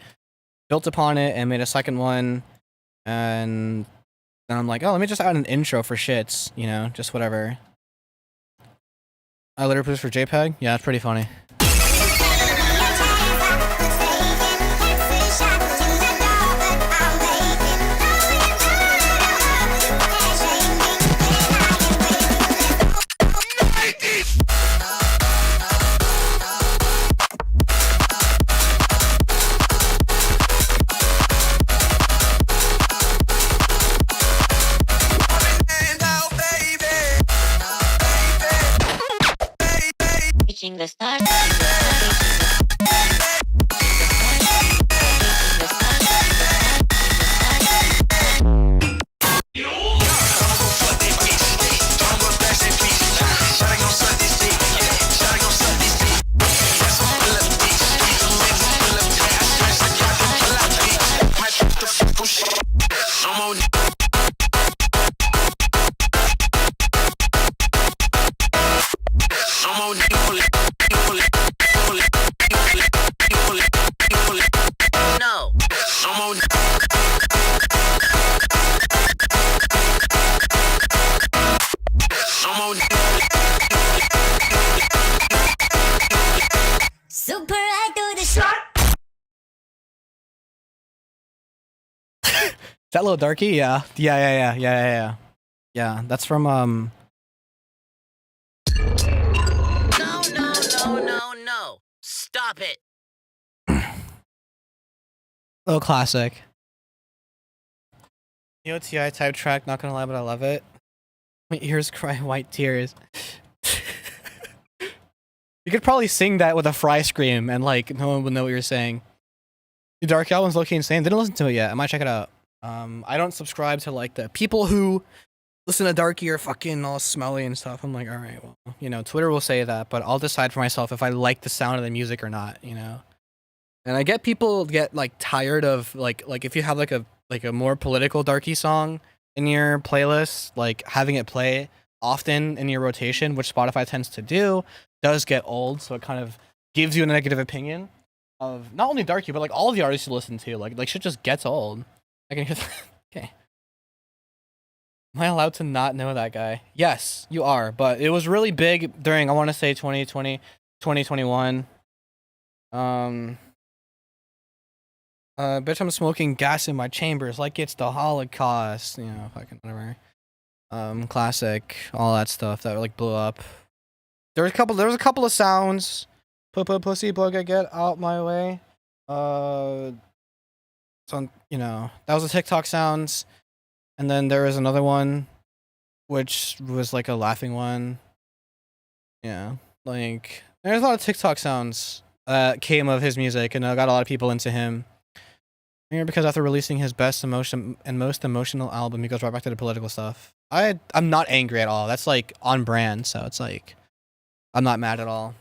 built upon it and made a second one, and then I'm like, oh, let me just add an intro for shits, you know, just whatever. I literally produced for JPEG. Yeah, it's pretty funny. Reaching the stars. Super I do the shot. Is that Little Darky? Yeah. Yeah, that's from No. Stop it. little classic. EOTI type track, not gonna lie, but I love it. My ears cry white tears. You could probably sing that with a fry scream and like no one would know what you're saying. The Dark Album's low-key insane. Didn't listen to it yet. I might check it out. I don't subscribe to like the people who listen to Darky are fucking all smelly and stuff. I'm like, all right, well, you know, Twitter will say that, but I'll decide for myself if I like the sound of the music or not, you know. And I get people get like tired of like if you have like a more political Darky song in your playlist, like having it play often in your rotation, which Spotify tends to do, does get old. So it kind of gives you a negative opinion of not only Darky, but like all of the artists you listen to. Like shit just gets old. I can hear that. Okay. Am I allowed to not know that guy? Yes, you are. But it was really big during, I want to say 2020, 2021. Bitch, I'm smoking gas in my chambers like it's the Holocaust. You know, fucking whatever. Classic, all that stuff that like blew up. There was a couple of sounds. Pussy bugger, get out my way. So, you know, that was the TikTok sounds. And then there was another one, which was like a laughing one. Yeah, like there's a lot of TikTok sounds that came of his music, and I got a lot of people into him. Angry because after releasing his best emotion and most emotional album, he goes right back to the political stuff. I'm not angry at all. That's like on brand, so it's like I'm not mad at all.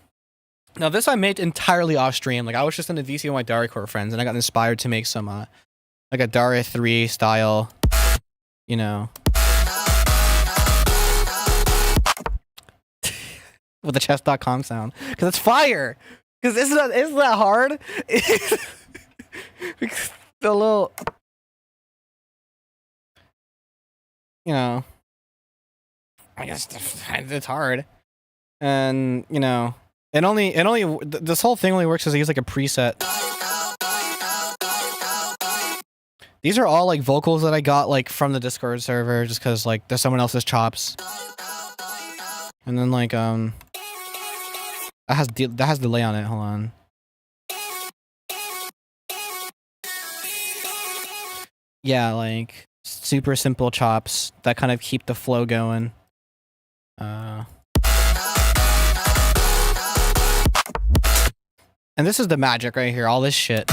Now this I made entirely off stream. Like I was just in the VC with my dariacore friends, and I got inspired to make some like a Daria 3 style, you know, with the chess.com sound, because it's fire. Because isn't that hard? The little, you know, I guess it's hard, and you know, this whole thing only works because I use like a preset. These are all like vocals that I got like from the Discord server, just because like there's someone else's chops, and then like that has delay on it. Hold on. Yeah, like super simple chops that kind of keep the flow going. And this is the magic right here, all this shit.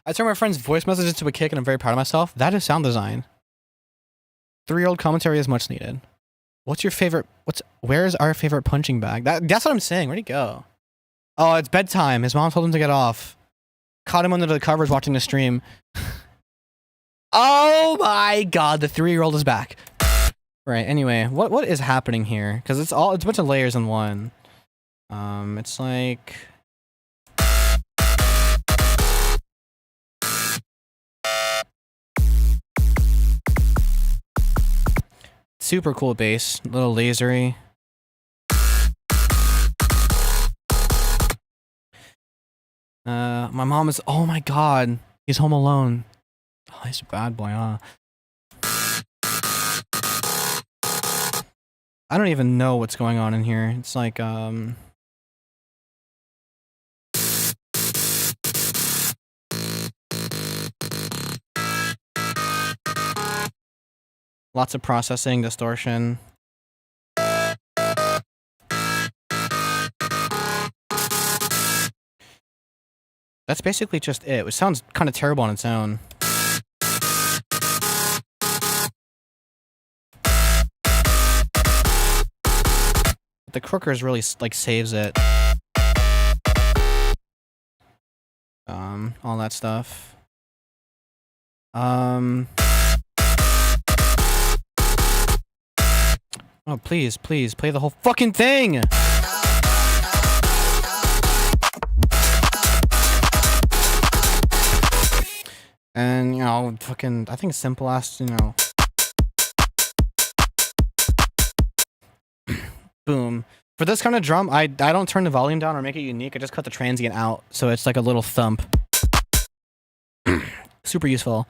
I turned my friend's voice messages to a kick and I'm very proud of myself. That is sound design. 3-year-old commentary is much needed. What's your favorite, where's our favorite punching bag? That's what I'm saying, where'd he go? Oh, it's bedtime. His mom told him to get off. Caught him under the covers watching the stream. Oh my god, the 3-year-old is back. Right, anyway, what is happening here? Because it's a bunch of layers in one. It's like... super cool bass, a little lasery. My mom is, oh my god, he's home alone. Oh, he's a bad boy, huh? I don't even know what's going on in here. It's like, lots of processing, distortion. That's basically just it. It sounds kind of terrible on its own. But the crookers really like saves it. All that stuff. Oh, please, please, play the whole fucking thing! And, you know, fucking, I think simple ass, you know. Boom. For this kind of drum, I don't turn the volume down or make it unique. I just cut the transient out, so it's like a little thump. Super useful.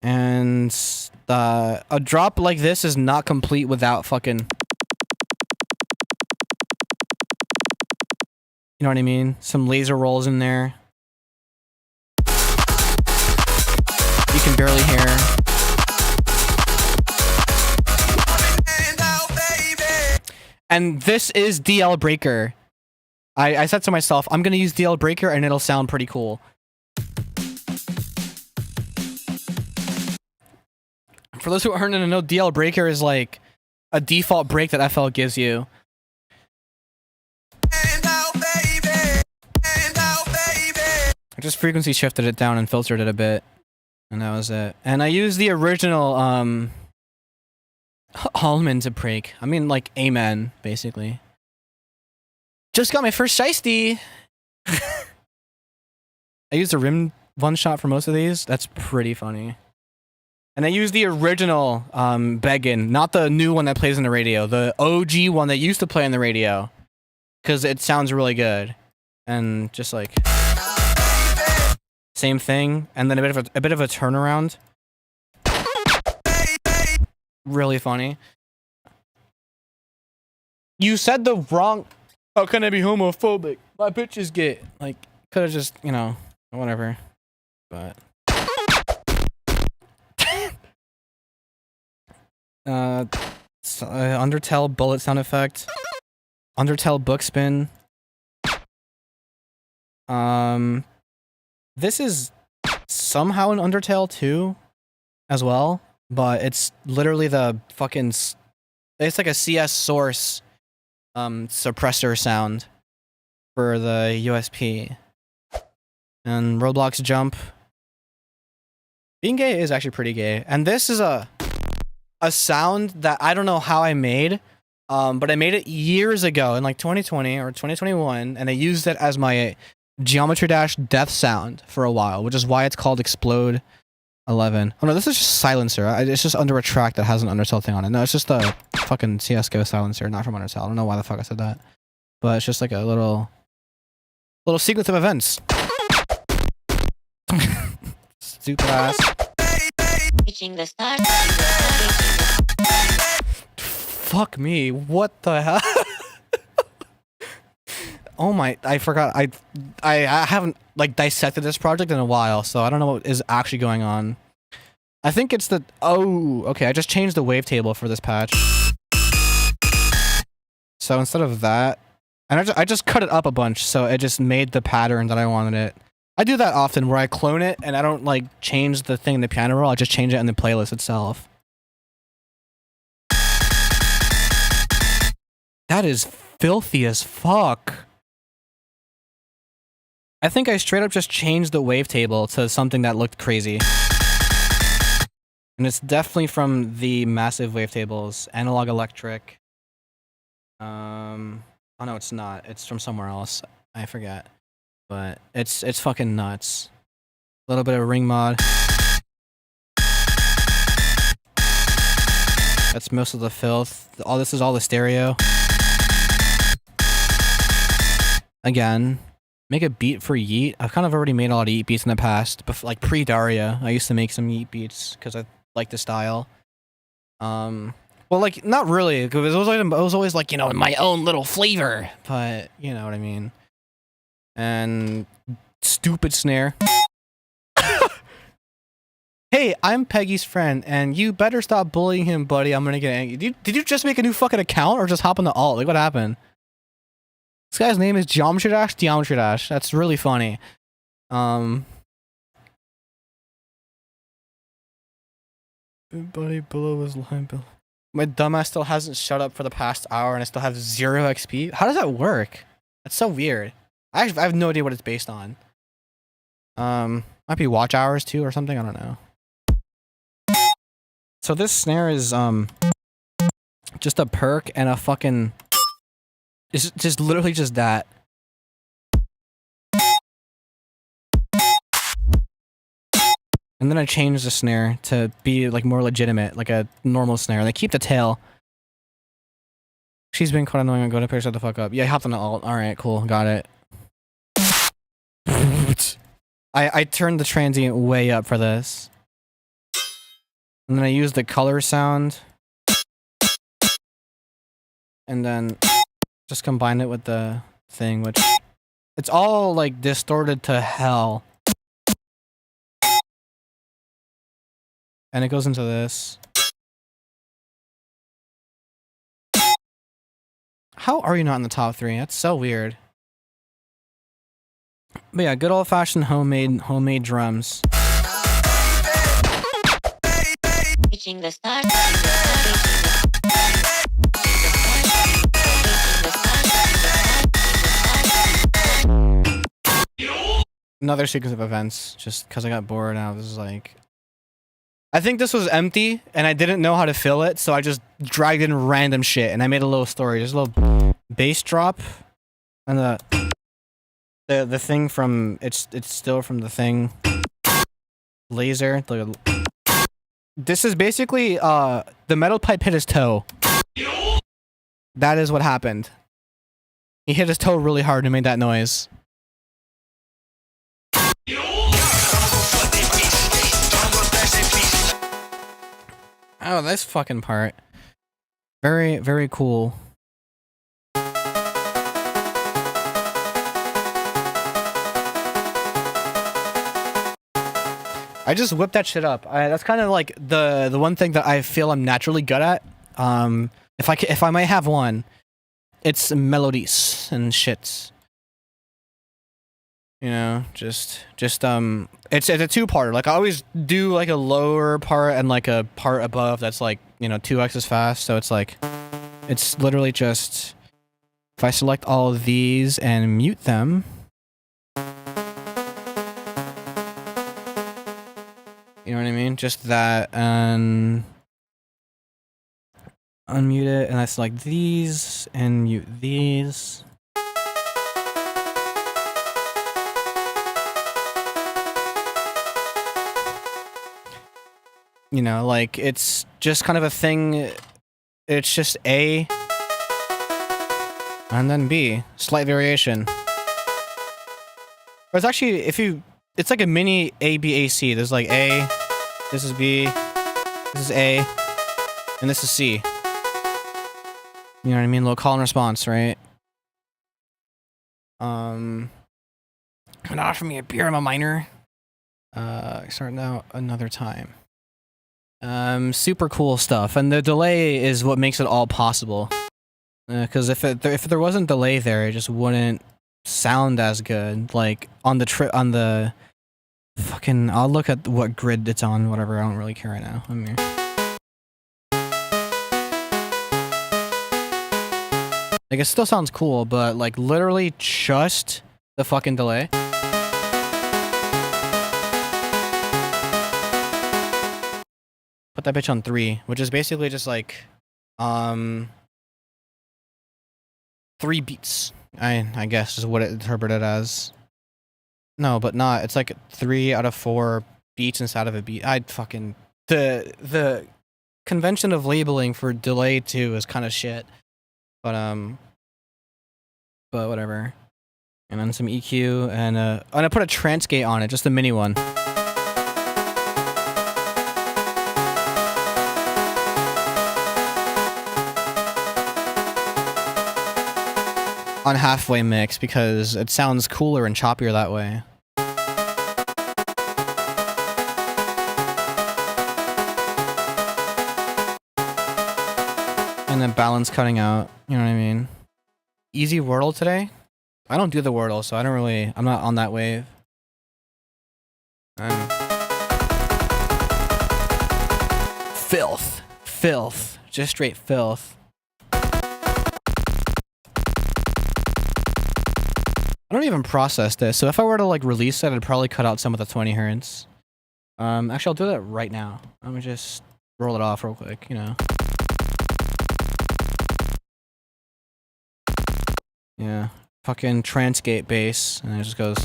And a drop like this is not complete without fucking... You know what I mean? Some laser rolls in there. You can barely hear. And this is DL Breaker. I said to myself, I'm gonna use DL Breaker and it'll sound pretty cool. For those who aren't gonna know, DL Breaker is like a default break that FL gives you. I just frequency shifted it down and filtered it a bit. And that was it. And I used the original Hallman to break. I mean, like, amen, basically. Just got my first shiesty! I used a rim one-shot for most of these. That's pretty funny. And I used the original Beggin, not the new one that plays on the radio. The OG one that used to play on the radio. Because it sounds really good. And just like... same thing, and then a bit of a turnaround. Really funny. You said the wrong... How can I be homophobic? My bitch is gay. Like, could have just, you know, whatever. But... Undertale bullet sound effect. Undertale book spin. This is somehow an Undertale 2 as well, but it's literally the fucking it's like a CS source suppressor sound for the USP. And Roblox jump. Being gay is actually pretty gay. And this is a sound that I don't know how I made, but I made it years ago in like 2020 or 2021, and I used it as my Geometry Dash death sound for a while, which is why it's called Explode 11. Oh no, this is just silencer. It's just under a track that has an Undertale thing on it. No, it's just a fucking CSGO silencer, not from Undertale. I don't know why the fuck I said that, but it's just like a little sequence of events. Stupid ass. Reaching the start. Fuck me. What the hell? Oh my, I forgot. I haven't like dissected this project in a while, so I don't know what is actually going on. I think it's the okay, I just changed the wavetable for this patch. So instead of that, and I just cut it up a bunch, so it just made the pattern that I wanted it. I do that often where I clone it and I don't like change the thing in the piano roll, I just change it in the playlist itself. That is filthy as fuck. I think I straight up just changed the wavetable to something that looked crazy. And it's definitely from the massive wavetables, Analog Electric. Oh no, it's not. It's from somewhere else. I forget. But it's fucking nuts. A little bit of ring mod. That's most of the filth. All this is all the stereo. Again, make a beat for Yeet. I've kind of already made a lot of Yeet beats in the past, but like pre-Daria, I used to make some Yeet beats because I like the style. Well, like not really, because it was always like, you know, my own little flavor, but you know what I mean. And stupid snare. Hey, I'm Peggy's friend, and you better stop bullying him, buddy. I'm gonna get angry. Did you just make a new fucking account, or just hop on the alt? Like, what happened? This guy's name is Geometry Dash? Geometry Dash. That's really funny. Buddy, below his line, Bill. My dumbass still hasn't shut up for the past hour, and I still have 0 XP. How does that work? That's so weird. I have no idea what it's based on. Might be watch hours too, or something. I don't know. So this snare is just a perk and a fucking. It's just literally just that. And then I changed the snare to be like more legitimate, like a normal snare. And I keep the tail. She's been quite annoying. I'm going to pick shut the fuck up. Yeah, I hopped on the alt. All right, cool, got it. I turned the transient way up for this. And then I used the color sound. And then just combined it with the thing, which it's all like distorted to hell. And it goes into this. How are you not in the top 3? That's so weird. But yeah, good old-fashioned homemade drums. Reaching the start. Another sequence of events, just because I got bored and I was like... I think this was empty, and I didn't know how to fill it, so I just dragged in random shit, and I made a little story. Just a little bass drop, and the thing from... It's still from the thing. Laser. This is basically, the metal pipe hit his toe. That is what happened. He hit his toe really hard and made that noise. Oh, this fucking part. Very, very cool. I just whipped that shit up. That's kind of like the one thing that I feel I'm naturally good at. If I might have one, it's melodies and shits. You know, just it's a two-parter. Like I always do like a lower part and like a part above that's like, you know, 2x as fast. So it's like, it's literally just, if I select all of these and mute them. You know what I mean? Just that, and unmute it, and I select these and mute these. You know, like it's just kind of a thing. It's just A and then B, slight variation. Or it's actually, it's like a mini A, B, A, C. There's like A, this is B, this is A, and this is C. You know what I mean? Little call and response, right? Not offer me a beer, I'm a minor. Starting out another time. Super cool stuff, and the delay is what makes it all possible. Because if there wasn't delay there, it just wouldn't sound as good. Like on the fucking, I'll look at what grid it's on. Whatever, I don't really care right now. Like it still sounds cool, but like literally just the fucking delay. Put that bitch on 3, which is basically just like 3 beats. I guess is what it interpreted as. No, but not. It's like 3 out of 4 beats inside of a beat. I'd fucking, the convention of labeling for delay 2 is kind of shit. But whatever. And then some EQ, and I'm gonna put a trance gate on it, just a mini one. On halfway mix because it sounds cooler and choppier that way. And then balance cutting out, you know what I mean? Easy Wordle today? I don't do the Wordle, so I'm not on that wave. Filth. Just straight filth. I don't even process this, so if I were to like release it, I'd probably cut out some of the 20 hertz. Actually, I'll do that right now. Let me just roll it off real quick, you know. Yeah, fucking transgate bass, and it just goes.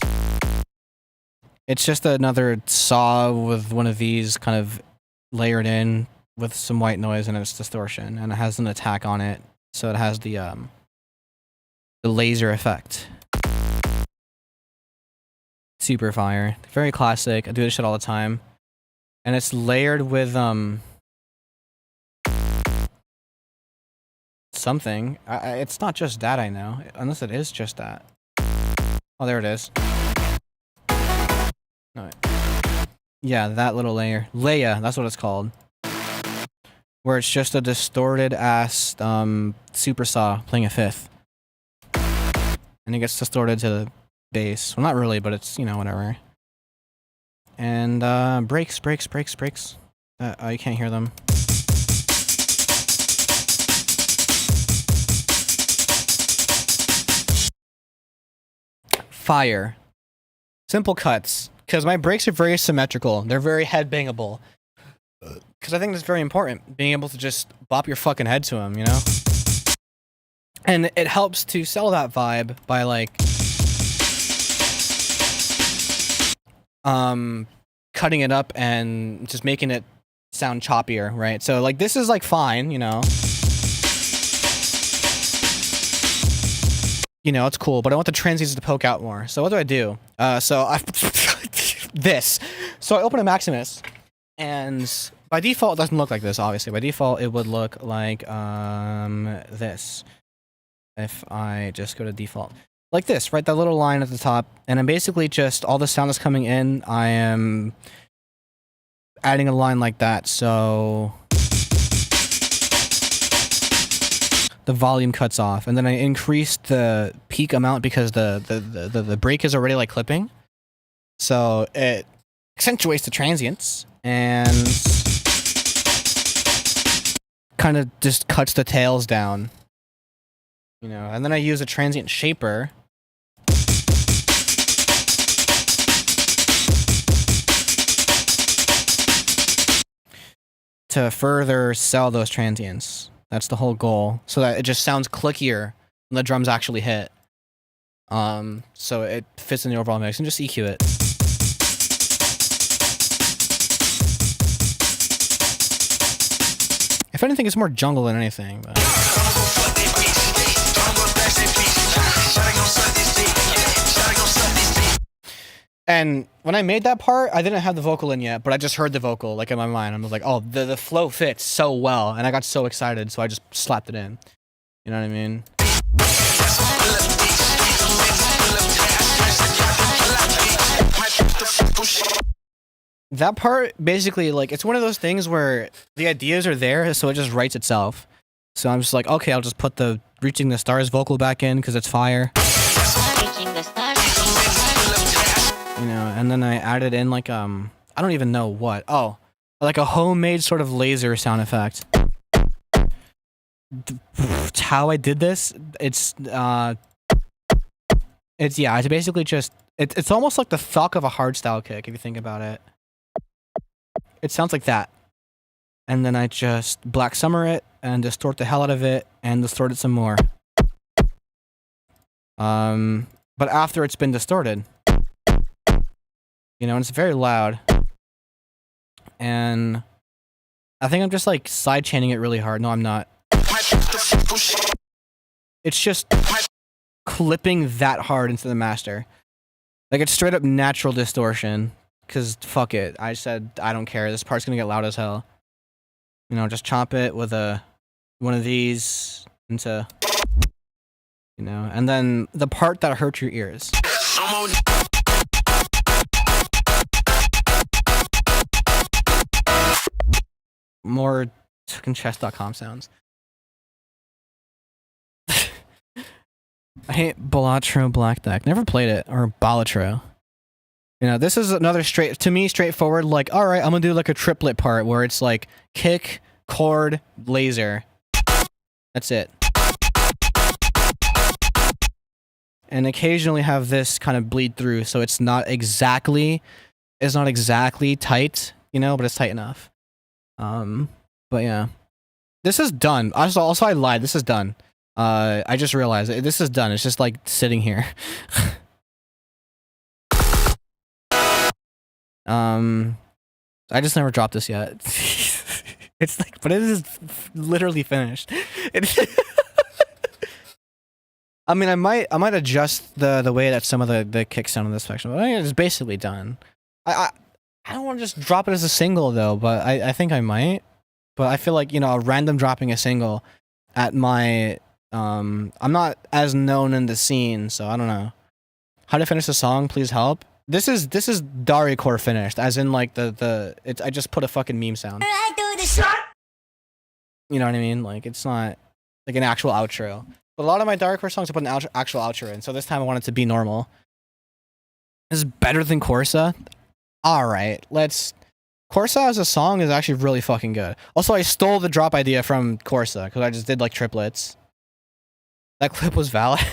It's just another saw with one of these kind of layered in with some white noise and its distortion, and it has an attack on it, so it has the laser effect. Super fire. Very classic. I do this shit all the time. And it's layered with something. It's not just that, I know. Unless it is just that. Oh, there it is. No. Yeah, that little layer. Leia, that's what it's called. Where it's just a distorted ass super saw playing a fifth. And it gets distorted to the bass. Well, not really, but it's, you know, whatever. And breaks. You can't hear them. Fire. Simple cuts. Because my breaks are very symmetrical. They're very headbangable. Because I think that's very important. Being able to just bop your fucking head to them, you know? And it helps to sell that vibe by like cutting it up and just making it sound choppier, right? So like this is like fine, you know. You know, it's cool, but I want the transients to poke out more. So what do? So I this. So I open a Maximus, and by default it doesn't look like this, obviously. By default it would look like this. If I just go to default. Like this, right? That little line at the top. And I'm basically just, all the sound that's coming in, I am adding a line like that. So the volume cuts off, and then I increased the peak amount because the break is already like clipping, so it accentuates the transients and kind of just cuts the tails down, you know. And then I use a transient shaper to further sell those transients. That's the whole goal, so that it just sounds clickier when the drums actually hit. So it fits in the overall mix, and just EQ it. If anything, it's more jungle than anything. But. And when I made that part, I didn't have the vocal in yet, but I just heard the vocal like in my mind. I was like, oh, the flow fits so well, and I got so excited, so I just slapped it in. You know what I mean? That part, basically, like, it's one of those things where the ideas are there, so it just writes itself. So I'm just like, okay, I'll just put the Reaching the Stars vocal back in, because it's fire. You know, and then I added in, like, I don't even know what. Oh, like a homemade sort of laser sound effect. How I did this, it's basically just, it's almost like the thunk of a hardstyle kick, if you think about it. It sounds like that. And then I just Black Summer it, and distort the hell out of it, and distort it some more. But after it's been distorted. You know, and it's very loud. And I think I'm just like sidechaining it really hard. No, I'm not. It's just clipping that hard into the master. Like, it's straight up natural distortion. Because fuck it. I said I don't care. This part's gonna get loud as hell. You know, just chop it with one of these into, you know, and then the part that hurts your ears. More chess.com sounds. I hate Balatro Black Deck. Never played it. Or Balatro. You know, this is another straightforward, like, alright, I'm gonna do like a triplet part where it's like kick, chord, laser. That's it. And occasionally have this kind of bleed through, so it's not exactly tight, you know, but it's tight enough. But yeah. This is done. Also I lied, this is done. I just realized this is done. It's just like sitting here. I just never dropped this yet. It's like, but it is literally finished. I mean, I might adjust the way that some of the kicks sound in this section, but I think it's basically done. I don't want to just drop it as a single though, but I think I might. But I feel like, you know, a random dropping a single at my I'm not as known in the scene, so I don't know. How to finish the song, please help. This is dariacore finished, as in like I just put a fucking meme sound. You know what I mean? Like, it's not like an actual outro. But a lot of my dariacore songs I put an actual outro in, so this time I want it to be normal. This is better than Corsa. All right, Corsa as a song is actually really fucking good. Also, I stole the drop idea from Corsa because I just did like triplets. That clip was valid.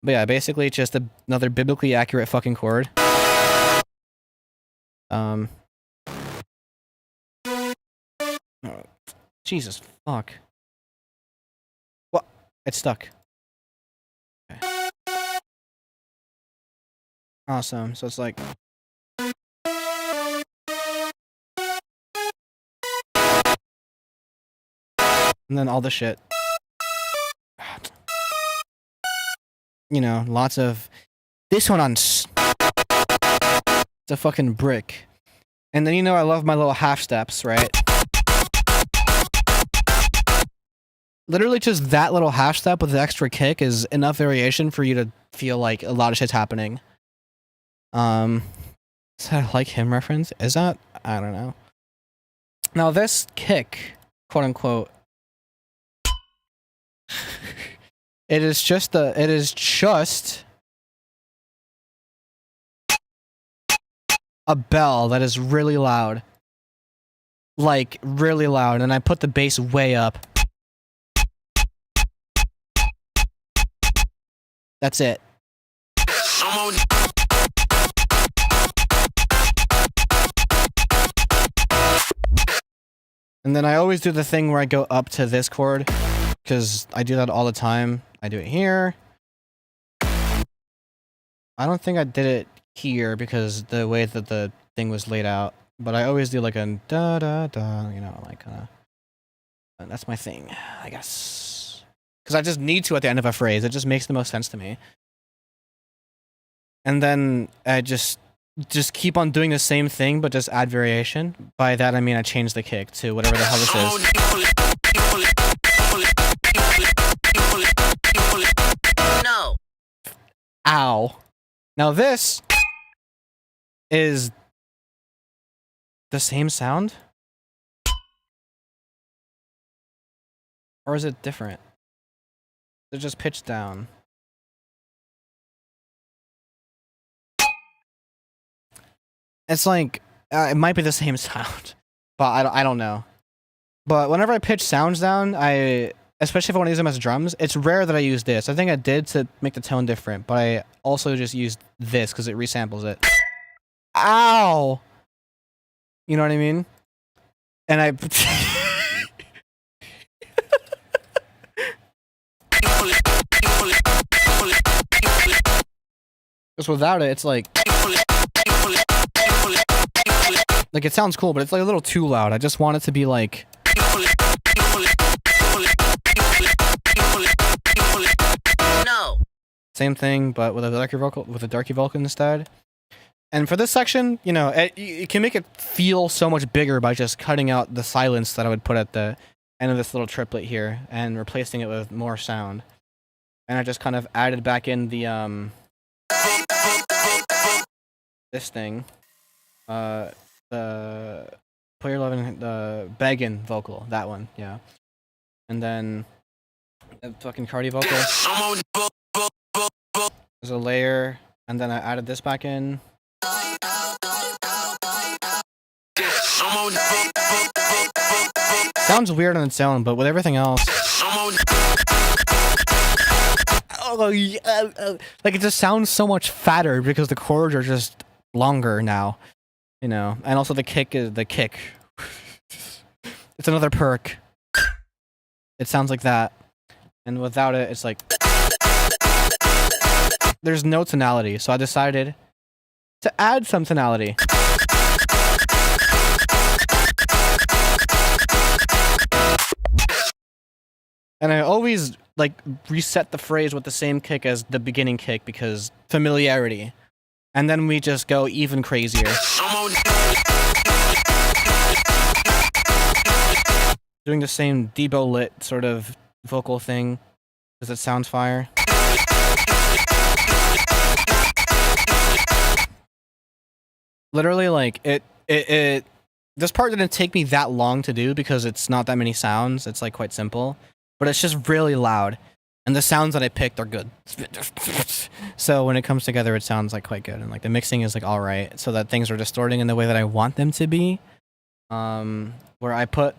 But yeah, basically it's just another biblically accurate fucking chord. Oh, Jesus fuck. What? It's stuck. Okay. Awesome. So it's like, and then all the shit. You know, lots of this one on. It's a fucking brick. And then, you know, I love my little half steps, right? Literally just that little half step with the extra kick is enough variation for you to feel like a lot of shit's happening. Is that a Like Him reference? Is that? I don't know. Now this kick, quote unquote, It is just a bell that is really loud. Like, really loud. And I put the bass way up. That's it. And then I always do the thing where I go up to this chord, because I do that all the time. I do it here. I don't think I did it here because the way that the thing was laid out, but I always do like a da da da, you know, like and that's my thing, I guess. Because I just need to at the end of a phrase. It just makes the most sense to me. And then I just keep on doing the same thing, but just add variation. By that I mean I change the kick to whatever the hell this is. No. Ow. Now this is the same sound? Or is it different? They're just pitched down. It's like, it might be the same sound, but I don't know. But whenever I pitch sounds down, especially if I want to use them as drums, it's rare that I use this. I think I did to make the tone different, but I also just used this because it resamples it. Ow! You know what I mean? And I... Just without it, it's like... Like, it sounds cool, but it's like a little too loud. I just want it to be like... No. Same thing, but with a darky vocal instead. And for this section, you know, you can make it feel so much bigger by just cutting out the silence that I would put at the end of this little triplet here and replacing it with more sound. And I just kind of added back in the this thing, the Player 11, the beggin vocal, that one, yeah. And then the fucking Cardi vocal. There's a layer, and then I added this back in. Sounds weird on its own, but with everything else, like it just sounds so much fatter because the chords are just longer now, you know. And also the kick is the kick. It's another perk. It sounds like that, and without it, it's like there's no tonality. So I decided to add some tonality. And I always like reset the phrase with the same kick as the beginning kick because familiarity. And then we just go even crazier. Doing the same Debo lit sort of vocal thing because it sounds fire. Literally, like this part didn't take me that long to do because it's not that many sounds. It's like quite simple. But it's just really loud, and the sounds that I picked are good. So when it comes together, it sounds like quite good, and like the mixing is like all right, so that things are distorting in the way that I want them to be. Where I put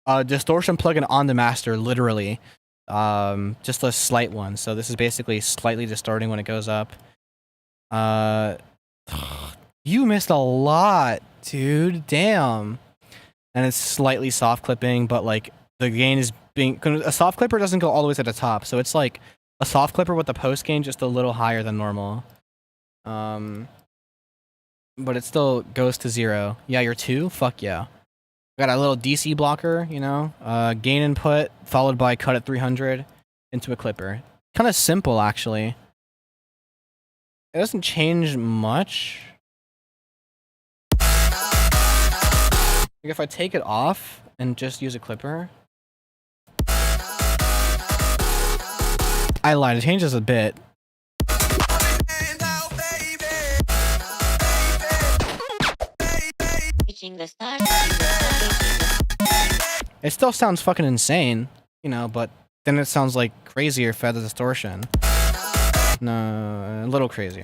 a distortion plugin on the master, literally, just a slight one. So this is basically slightly distorting when it goes up. You missed a lot, dude. Damn. And it's slightly soft clipping, but like the gain is being a soft clipper doesn't go all the way to the top, so it's like a soft clipper with the post gain just a little higher than normal. But it still goes to 0. Yeah, you're 2. Fuck yeah. Got a little DC blocker, you know, gain input followed by cut at 300 into a clipper. Kind of simple actually. It doesn't change much. Like if I take it off and just use a clipper. I lied, it changes a bit. It still sounds fucking insane, you know, but then it sounds like crazier if I had the distortion. No, a little crazier.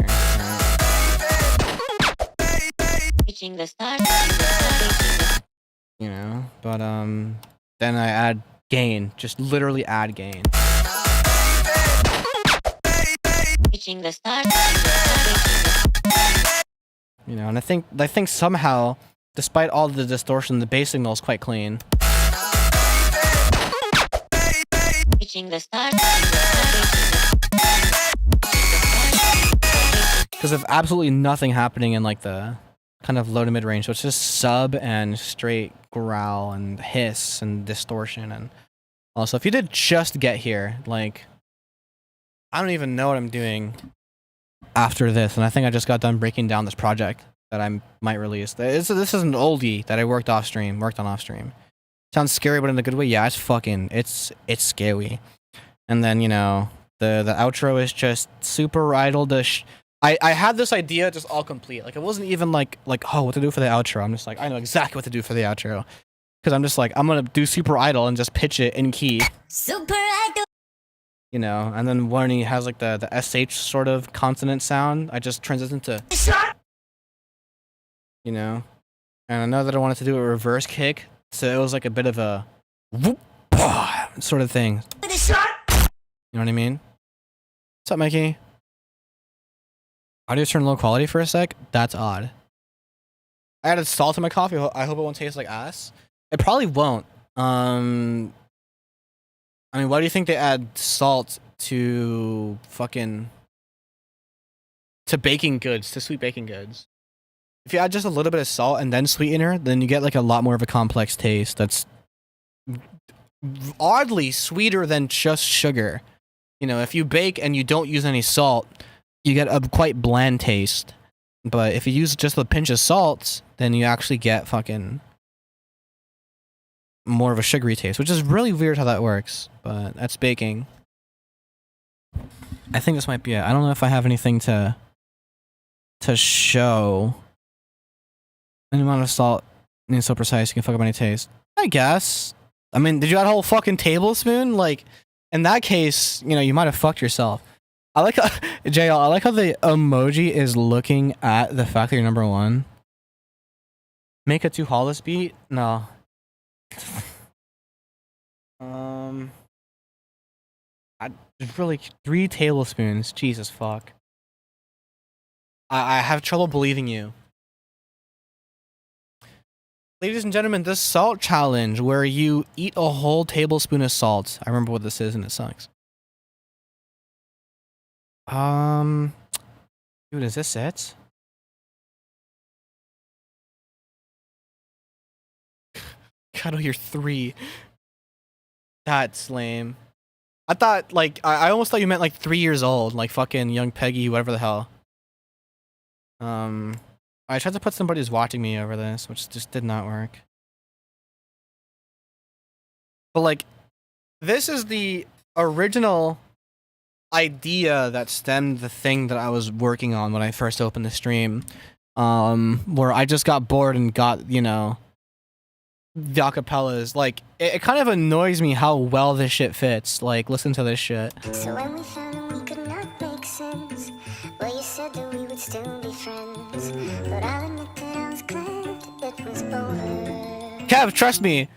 Reaching the start. You know, but then I add gain, just literally add gain. Reaching the start. You know, and I think somehow, despite all the distortion, the bass signal is quite clean. Reaching the start. Because of absolutely nothing happening in like the kind of low to mid range, so it's just sub and straight growl and hiss and distortion. And also, if you did just get here, like, I don't even know what I'm doing after this, and I think I just got done breaking down this project that I might release. This is an oldie that I worked on off stream. Sounds scary, but in a good way. Yeah, it's scary. And then, you know, the outro is just super idle. I had this idea just all complete. Like, it wasn't even like oh, what to do for the outro. I'm just like, I know exactly what to do for the outro, because I'm just like, I'm gonna do super idle and just pitch it in key. Super idol. You know, and then when he has like the sh sort of consonant sound, I just transition to, you know, and I know that I wanted to do a reverse kick, so it was like a bit of a whoop sort of thing. You know what I mean? What's up, Mikey? Audio turned low quality for a sec. That's odd. I added salt to my coffee. I hope it won't taste like ass. It probably won't. I mean, why do you think they add salt to baking goods, to sweet baking goods? If you add just a little bit of salt and then sweetener, then you get like a lot more of a complex taste that's oddly sweeter than just sugar. You know, if you bake and you don't use any salt, you get a quite bland taste. But if you use just a pinch of salt, then you actually get fucking more of a sugary taste, which is really weird how that works, but that's baking. I think this might be it. I don't know if I have anything to show. Any amount of salt is so precise you can fuck up any taste. I guess. I mean, did you add a whole fucking tablespoon? Like, in that case, you know, you might have fucked yourself. I like how, JL, I like how the emoji is looking at the fact that you're number one. Make a 2 Hollis beat? No. Really 3 tablespoons. Jesus fuck. I have trouble believing you. Ladies and gentlemen, this salt challenge where you eat a whole tablespoon of salt. I remember what this is and it sucks. Dude, is this it? God, you're 3. That's lame. I thought, like, I almost thought you meant like 3 years old, like fucking young Peggy, whatever the hell. I tried to put somebody who's watching me over this, which just did not work. But like, this is the original idea that stemmed the thing that I was working on when I first opened the stream, where I just got bored and got, you know, the acapellas. Like, it kind of annoys me how well this shit fits. Like, listen to this shit. So when we found we could not make sense, well, you said that we would still be friends, but I'll admit that I was glad it was over. Kev, trust me.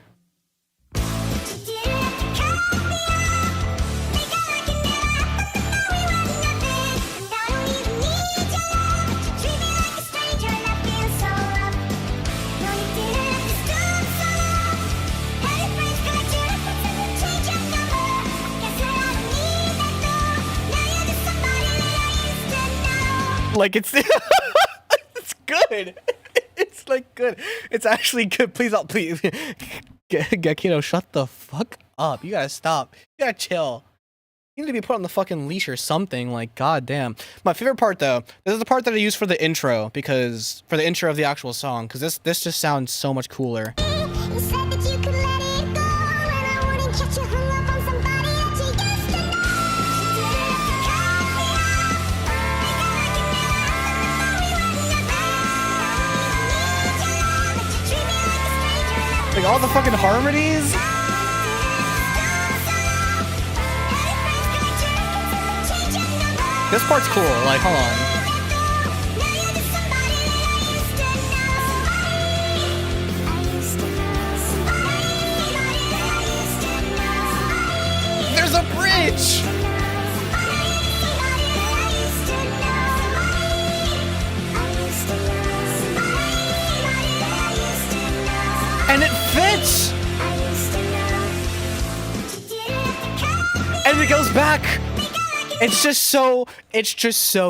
Like, it's it's good. It's like good. It's actually good. Please, please, Gakino, shut the fuck up. You gotta stop. You gotta chill. You need to be put on the fucking leash or something. Like, goddamn. My favorite part, though, this is the part that I use for the intro, because for the intro of the actual song, because this just sounds so much cooler. You said that you could let it go, and I wouldn't catch you hung up on somebody that you used to know. Like, all the fucking harmonies. This part's cool. Like, hold on. There's a bridge! And it fits! And it goes back! It's just so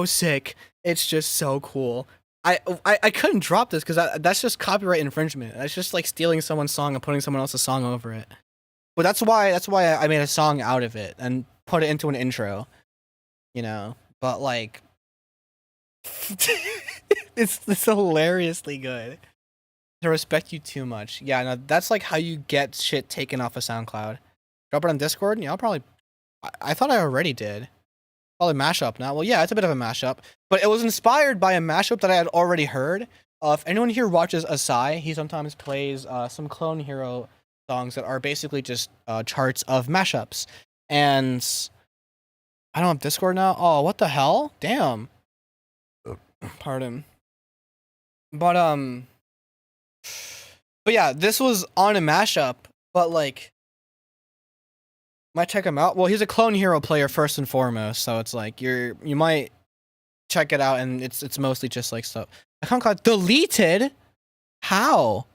sick. It's just so cool. I couldn't drop this because that's just copyright infringement. That's just like stealing someone's song and putting someone else's song over it. But that's why I made a song out of it and put it into an intro. You know? But like it's hilariously good. To respect you too much. Yeah, no, that's like how you get shit taken off of SoundCloud. Drop it on Discord? Yeah, I'll probably I thought I already did. Probably mashup now. Well, yeah, it's a bit of a mashup, but it was inspired by a mashup that I had already heard. If anyone here watches Asai, he sometimes plays some Clone Hero songs that are basically just charts of mashups. And I don't have Discord now. Oh, what the hell? Damn. Pardon. But yeah, this was on a mashup, but like might check him out. Well, he's a Clone Hero player first and foremost, so it's like you might check it out, and it's mostly just like stuff. Account got deleted. How?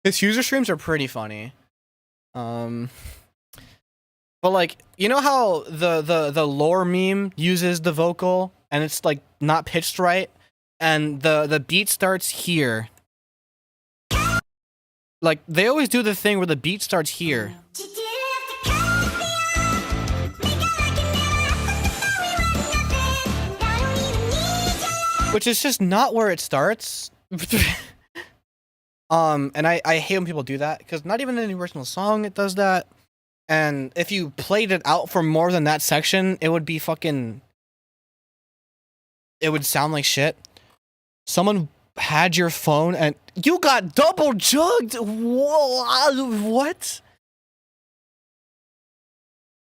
His user streams are pretty funny. But like you know how the lore meme uses the vocal and it's like not pitched right, and the beat starts here. Like they always do the thing where the beat starts here. Which is just not where it starts. And I hate when people do that, because not even in the original song it does that. And if you played it out for more than that section, it would be fucking... It would sound like shit. Someone had your phone and... You got double jugged! Whoa, what?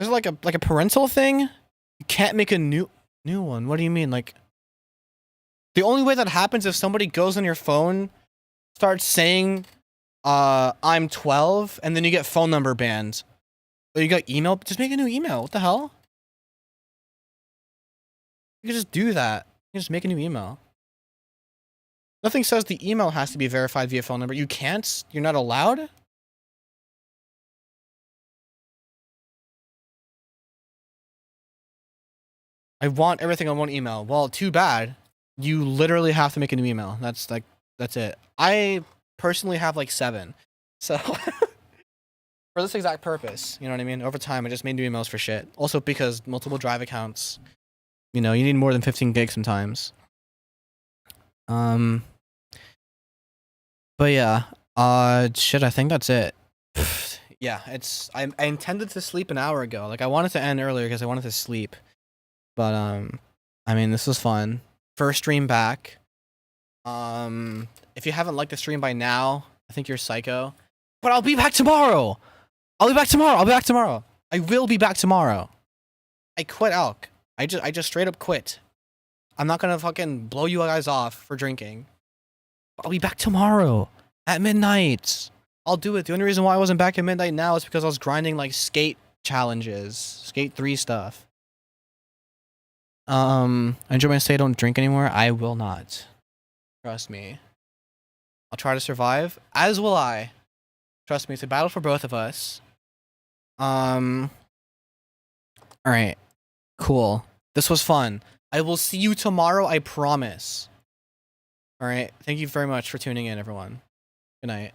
Is it like a parental thing? You can't make a new one. What do you mean? Like... The only way that happens if somebody goes on your phone, starts saying, I'm 12, and then you get phone number banned. Or you got email, just make a new email. What the hell? You can just do that. You can just make a new email. Nothing says the email has to be verified via phone number. You can't? You're not allowed? I want everything on one email. Well, too bad. You literally have to make a new email. That's it. I personally have like 7. So for this exact purpose, you know what I mean? Over time, I just made new emails for shit. Also because multiple drive accounts, you know, you need more than 15 gigs sometimes. But yeah, shit, I think that's it. Yeah, I intended to sleep an hour ago. Like I wanted to end earlier because I wanted to sleep. But I mean, this was fun. First stream back. If you haven't liked the stream by now, I think you're psycho. But I'll be back tomorrow. I will be back tomorrow. I quit Alk. I just straight up quit. I'm not gonna fucking blow you guys off for drinking. I'll be back tomorrow at midnight. I'll do it. The only reason why I wasn't back at midnight now is because I was grinding like skate challenges, skate 3 stuff. I enjoy my stay, don't drink anymore. I will not. Trust me. I'll try to survive, as will I. Trust me, it's a battle for both of us. Alright. Cool. This was fun. I will see you tomorrow, I promise. Alright, thank you very much for tuning in, everyone. Good night.